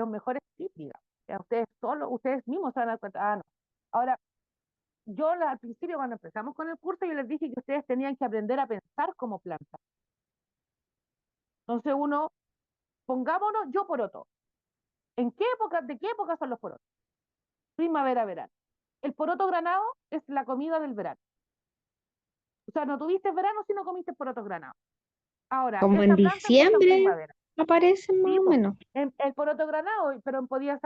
D: mejores tips, digamos. Ustedes mismos se van a dar cuenta, no. Ahora, yo al principio cuando empezamos con el curso, yo les dije que ustedes tenían que aprender a pensar como planta. Entonces pongámonos yo poroto. ¿De qué época son los porotos? Primavera, verano. El poroto granado es la comida del verano. O sea, no tuviste verano si no comiste porotos granados. Ahora,
F: Como en
D: esta planta empieza en
F: diciembre
D: primavera.
F: aparecen más
D: Sí,
F: o
D: po,
F: menos.
D: el poroto granado, pero podía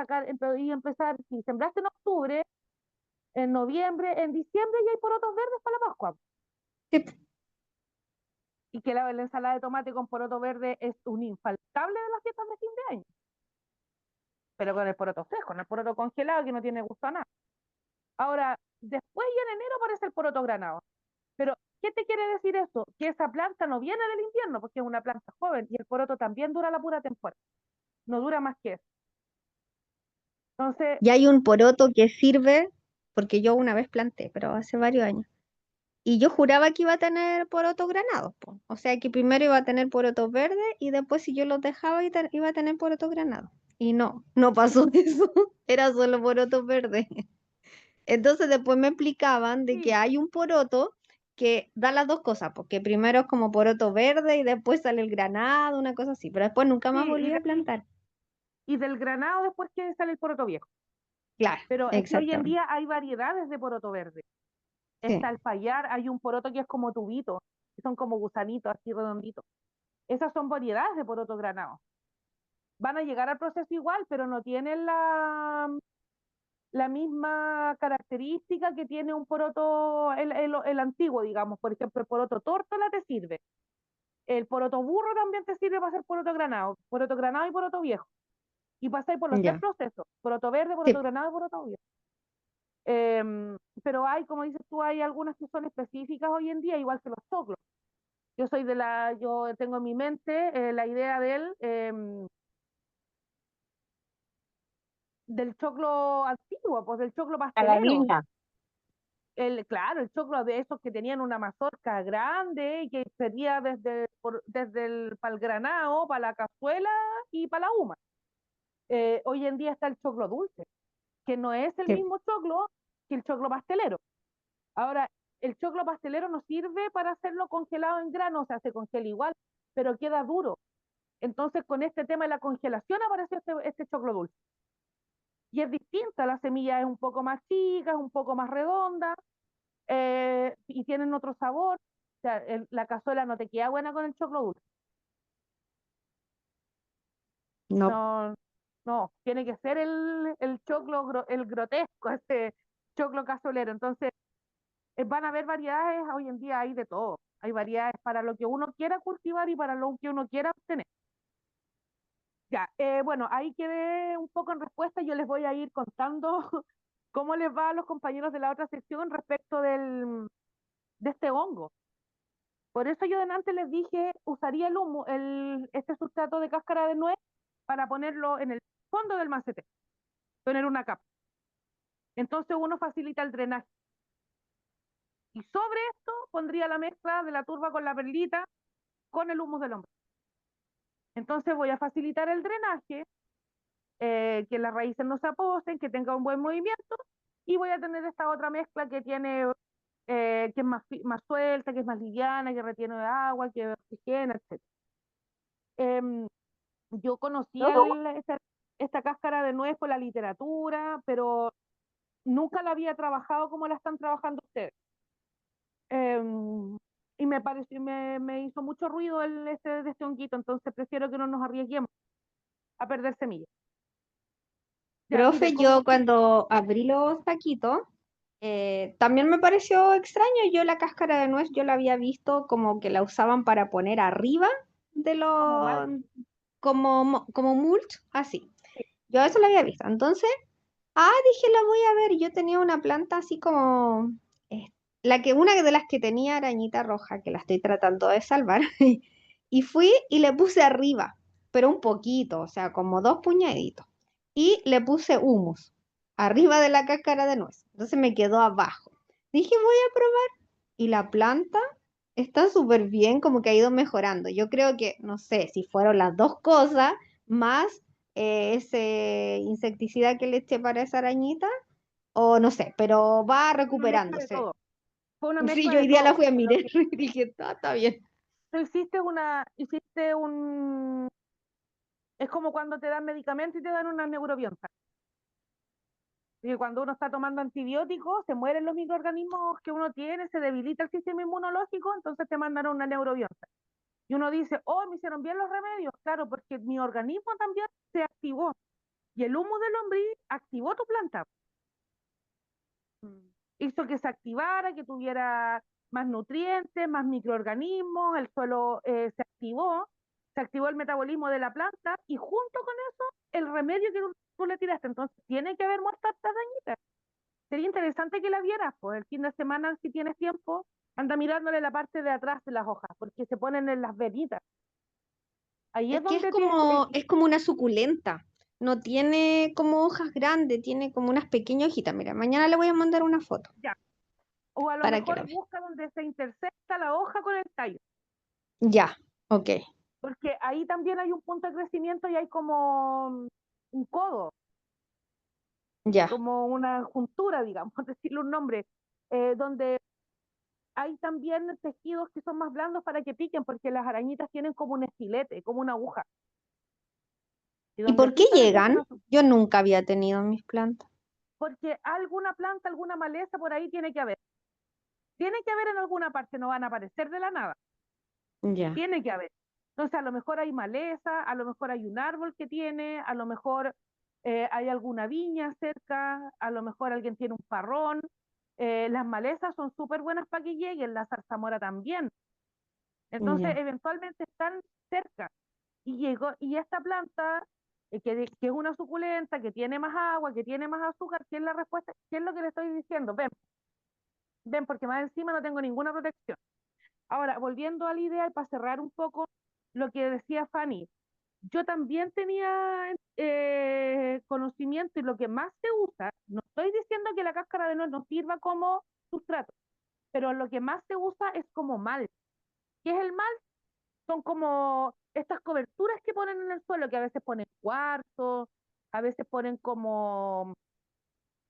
D: empezar, si sembraste en octubre, en noviembre, en diciembre ya hay porotos verdes para la Pascua.
F: Sí,
D: Y que la ensalada de tomate con poroto verde es un infaltable de las fiestas de fin de año. Pero con el poroto fresco, con el poroto congelado que no tiene gusto a nada. Ahora, después y en enero aparece el poroto granado. Pero, ¿qué te quiere decir eso? Que esa planta no viene del invierno, porque es una planta joven, y el poroto también dura la pura temporada, no dura más que eso. Entonces,
F: Y hay un poroto que sirve, porque yo una vez planté, pero hace varios años. Y yo juraba que iba a tener porotos granados, po. O sea que primero iba a tener porotos verdes y después si yo los dejaba iba a tener porotos granados. Y no, no pasó eso. Era solo porotos verdes. Entonces después me explicaban de que
D: sí,
F: hay un poroto que da las dos cosas, porque primero es como poroto verde y después sale el granado, una cosa así, pero después nunca más
D: sí,
F: volví a plantar.
D: y del granado después que sale el poroto viejo.
F: Claro,
D: Pero es que hoy en
F: exactamente.
D: día hay variedades de poroto verde.
F: Sí.
D: Está el payar, hay un poroto que es como tubito, que son como gusanitos así redonditos. Esas son variedades de poroto granado. Van a llegar al proceso igual, pero no tienen la misma característica que tiene un poroto, el antiguo, digamos. Por ejemplo, el poroto tórtola te sirve. El poroto burro también te sirve para hacer poroto granado y poroto viejo. Y pasáis por los tres
F: Ya.
D: procesos: poroto verde,
F: Sí.
D: poroto granado y poroto viejo. Pero hay, como dices tú, hay algunas que son específicas hoy en día, igual que los choclos. Yo tengo en mi mente la idea del choclo antiguo, pues del choclo
E: A la
D: pastelero.
E: niña.
D: Claro, el choclo de esos que tenían una mazorca grande y que sería para el granado, para la cazuela y para la huma. Hoy en día está el choclo dulce, que no es el
F: Sí.
D: mismo choclo que el choclo pastelero. Ahora, el choclo pastelero no sirve para hacerlo congelado en grano, o sea, se congela igual, pero queda duro. Entonces, con este tema de la congelación apareció este choclo dulce. Y es distinta, la semilla es un poco más chica, es un poco más redonda, y tienen otro sabor. O sea, la cazuela no te queda buena con el choclo dulce.
F: No.
D: No, no, tiene que ser el choclo, el grotesco, este choclo cazuelero. Entonces, van a haber variedades, hoy en día hay de todo. Hay variedades para lo que uno quiera cultivar y para lo que uno quiera obtener. Ya, bueno, ahí quedé un poco en respuesta. Yo les voy a ir contando cómo les va a los compañeros de la otra sección respecto de este hongo. Por eso yo delante les dije, usaría el humo, este sustrato de cáscara de nuez para ponerlo en el fondo del macete, poner una capa. Entonces uno facilita el drenaje. Y sobre esto pondría la mezcla de la turba con la perlita con el humus del hombre. Entonces voy a facilitar el drenaje, que las raíces no se aposen, que tenga un buen movimiento, y voy a tener esta otra mezcla que tiene, que es más suelta, que es más liviana, que retiene agua, que oxigena, etc. Yo conocía esta cáscara de nuez por la literatura, pero nunca la había trabajado como la están trabajando ustedes. Y me pareció, me hizo mucho ruido de este honguito, entonces prefiero que no nos arriesguemos a perder semillas. Ya, mire,
F: Profe, yo cuando abrí los saquitos, también me pareció extraño. Yo la cáscara de nuez, yo la había visto como que la usaban para poner arriba de
D: como
F: los,
D: mal,
F: como mulch, así. Yo eso lo había visto. Entonces, dije, la voy a ver. Yo tenía una planta así como, eh, una de las que tenía arañita roja, que la estoy tratando de salvar, y fui y le puse arriba, pero un poquito, o sea, como 2 puñaditos. Y le puse humus arriba de la cáscara de nuez. Entonces me quedó abajo. Dije, voy a probar. Y la planta está súper bien, como que ha ido mejorando. Yo creo que, no sé, si fueron las dos cosas, más ese insecticida que le eché para esa arañita, o no sé, pero va
D: una mezcla de
F: recuperándose.
D: todo. Fue una
F: Sí,
D: mezcla
F: yo
D: de
F: hoy día la
D: todo.
F: fui a mirar y dije, está bien.
D: Tú es como cuando te dan medicamentos y te dan una neurobionza. Y cuando uno está tomando antibióticos, se mueren los microorganismos que uno tiene, se debilita el sistema inmunológico, entonces te mandan una neurobionza. Y uno dice, oh, me hicieron bien los remedios. Claro, porque mi organismo también se activó. Y el humo del lombriz activó tu planta. Hizo que se activara, que tuviera más nutrientes, más microorganismos, el suelo se activó el metabolismo de la planta, y junto con eso, el remedio que tú le tiraste. Entonces, tiene que haber muerto estas arañitas. Sería interesante que la vieras, pues el fin de semana, si tienes tiempo, anda mirándole la parte de atrás de las hojas, porque se ponen en las venitas. Ahí
F: Es
D: es
F: que
D: donde
F: es como una suculenta. No tiene como hojas grandes, tiene como unas pequeñas hojitas. Mira, mañana le voy a mandar una foto
D: ya. O a lo
F: para que
D: mejor
F: la veas.
D: busca donde se intersecta la hoja con el tallo,
F: Ya, ok,
D: porque ahí también hay un punto de crecimiento y hay como un codo,
F: ya,
D: como una juntura, digamos, por decirle un nombre, donde hay también tejidos que son más blandos para que piquen, porque las arañitas tienen como un estilete, como una aguja. Y
F: ¿y
D: donde
F: por qué
D: pican empiezan
F: llegan? Yo nunca había tenido mis plantas.
D: porque alguna planta, alguna maleza por ahí tiene que haber. Tiene que haber en alguna parte, no van a aparecer de la nada.
F: Ya,
D: Tiene que haber. Entonces, a lo mejor hay maleza, a lo mejor hay un árbol que tiene, a lo mejor hay alguna viña cerca, a lo mejor alguien tiene un parrón. Las malezas son súper buenas para que lleguen, la zarzamora también. Entonces,
F: ya,
D: eventualmente están cerca. Y llegó, y esta planta, que es una suculenta, que tiene más agua, que tiene más azúcar, ¿qué es la respuesta? ¿Qué es lo que le estoy diciendo? Ven, porque más encima no tengo ninguna protección. Ahora, volviendo a la idea, y para cerrar un poco lo que decía Fanny, yo también tenía conocimiento y lo que más se usa, no estoy diciendo que la cáscara de nuez no sirva como sustrato, pero lo que más se usa es como mal. ¿Qué es el mal? Son como estas coberturas que ponen en el suelo, que a veces ponen cuarzo, a veces ponen como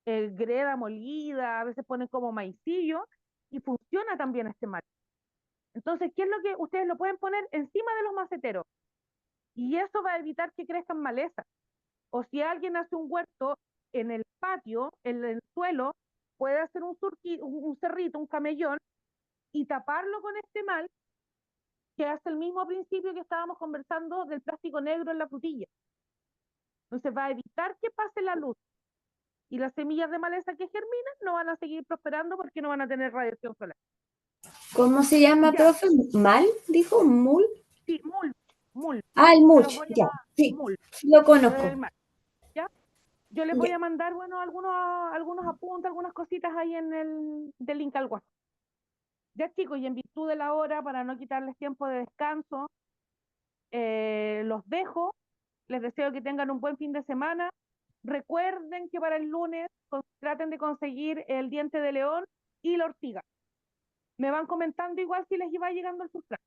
D: greda molida, a veces ponen como maicillo, y funciona también este mal. Entonces, ¿qué es lo que ustedes lo pueden poner encima de los maceteros? Y eso va a evitar que crezcan malezas. O si alguien hace un huerto en el patio, en el suelo, puede hacer un cerrito, un camellón, y taparlo con este mal, que hace el mismo principio que estábamos conversando del plástico negro en la frutilla. Entonces va a evitar que pase la luz. Y las semillas de maleza que germinan no van a seguir prosperando porque no van a tener radiación solar.
B: ¿Cómo se llama,
D: Ya,
B: profe? ¿Mal? ¿Dijo? ¿Mul?
D: sí, mul.
B: Ah, el
D: Se los
B: mulch,
D: voy
B: ya,
D: a...
B: sí,
D: Mul,
B: lo conozco.
D: el mal. ¿Ya? Yo les voy
B: Ya.
D: a mandar, bueno, algunos apuntes, algunas cositas ahí en del link al WhatsApp. Ya, chicos, y en virtud de la hora, para no quitarles tiempo de descanso, los dejo. Les deseo que tengan un buen fin de semana. Recuerden que para el lunes traten de conseguir el diente de león y la ortiga. Me van comentando igual si les va llegando el sustrato,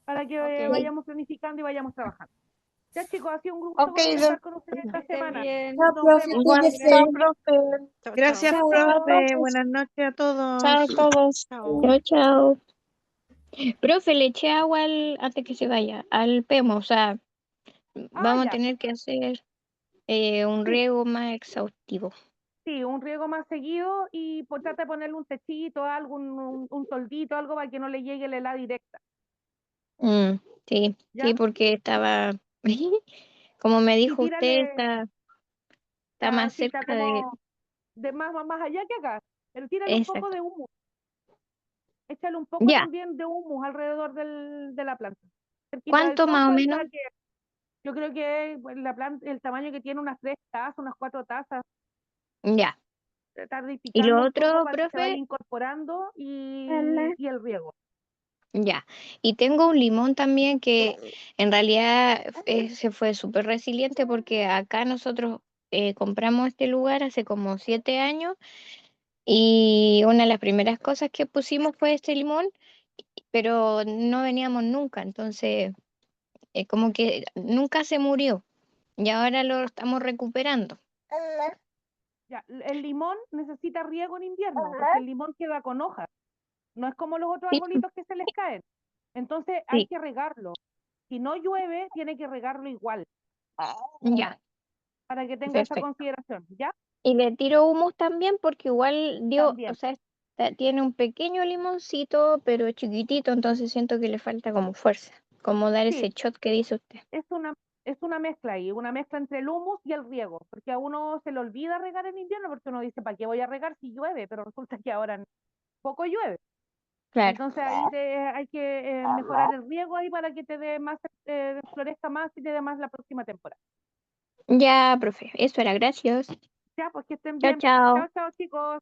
D: para que
F: ok,
D: vayamos planificando y vayamos trabajando. Ya, chicos, ha sido un gusto
K: Ok,
D: conversar con ustedes
F: que
D: esta
F: estén
D: semana.
F: bien.
B: Chao,
D: Nos
B: profe,
D: vemos.
K: igual,
B: cuídese.
K: chao, profe.
H: Chao, chao.
K: Gracias,
B: Chao.
K: profe. Buenas noches a
I: Chao a
K: todos.
I: todos.
H: Chao.
F: Chao, chao. Profe, le eché agua antes que se vaya, al pemo, o sea,
D: Ah,
F: vamos a
D: ya.
F: tener que hacer un
D: Sí,
F: riego más exhaustivo.
D: sí, un riego más seguido y pues trata de ponerle un techito, algo, un toldito, algo para que no le llegue la helada directa.
F: Mm, sí,
D: ¿Ya?
F: sí, porque estaba, como me
D: Sí,
F: dijo usted,
D: tírale,
F: está más
D: sí, está
F: cerca de
D: como de más allá que acá, pero tírale un poco
F: exacto.
D: de humus, échale un poco
F: Ya,
D: también de humus alrededor de la planta, cerquita del
F: ¿cuánto más
D: tronco,
F: o
D: ahí
F: menos?
D: para que, yo creo que la planta, el tamaño que tiene unas 3 tazas, unas 4 tazas,
F: Ya.
D: tratar de ir
F: Y lo
D: picando un poco
F: otro,
D: para que se vaya
F: profe,
D: incorporando
F: mamá.
D: y el riego.
F: Ya. Y tengo un limón también que en realidad se fue súper resiliente porque acá nosotros compramos este lugar hace como 7 años y una de las primeras cosas que pusimos fue este limón, pero no veníamos nunca, entonces como que nunca se murió y ahora lo estamos recuperando.
D: Ya, el limón necesita riego en invierno, porque el limón queda con hojas, no es como los otros
F: Sí,
D: arbolitos que se les caen. Entonces hay
F: sí,
D: que regarlo. Si no llueve, tiene que regarlo igual,
F: ya,
D: para que tenga esa
F: perfecto.
D: consideración, ¿ya?
F: Y le tiro humus también porque igual dio, o
D: También.
F: sea, tiene un pequeño limoncito, pero chiquitito, entonces siento que le falta como fuerza, como dar ese
D: Sí,
F: shot que dice usted.
D: es una mezcla ahí, una mezcla entre el humus y el riego, porque a uno se le olvida regar en invierno, porque uno dice, ¿para qué voy a regar si llueve? Pero resulta que ahora poco llueve.
F: Claro.
D: Entonces ahí hay que mejorar el riego ahí para que te dé más, florezca más y te dé más la próxima temporada.
F: Ya, profe, eso era, gracias.
D: Ya, pues que estén
I: Chao,
D: bien.
I: chao.
D: Chao, chao, chicos.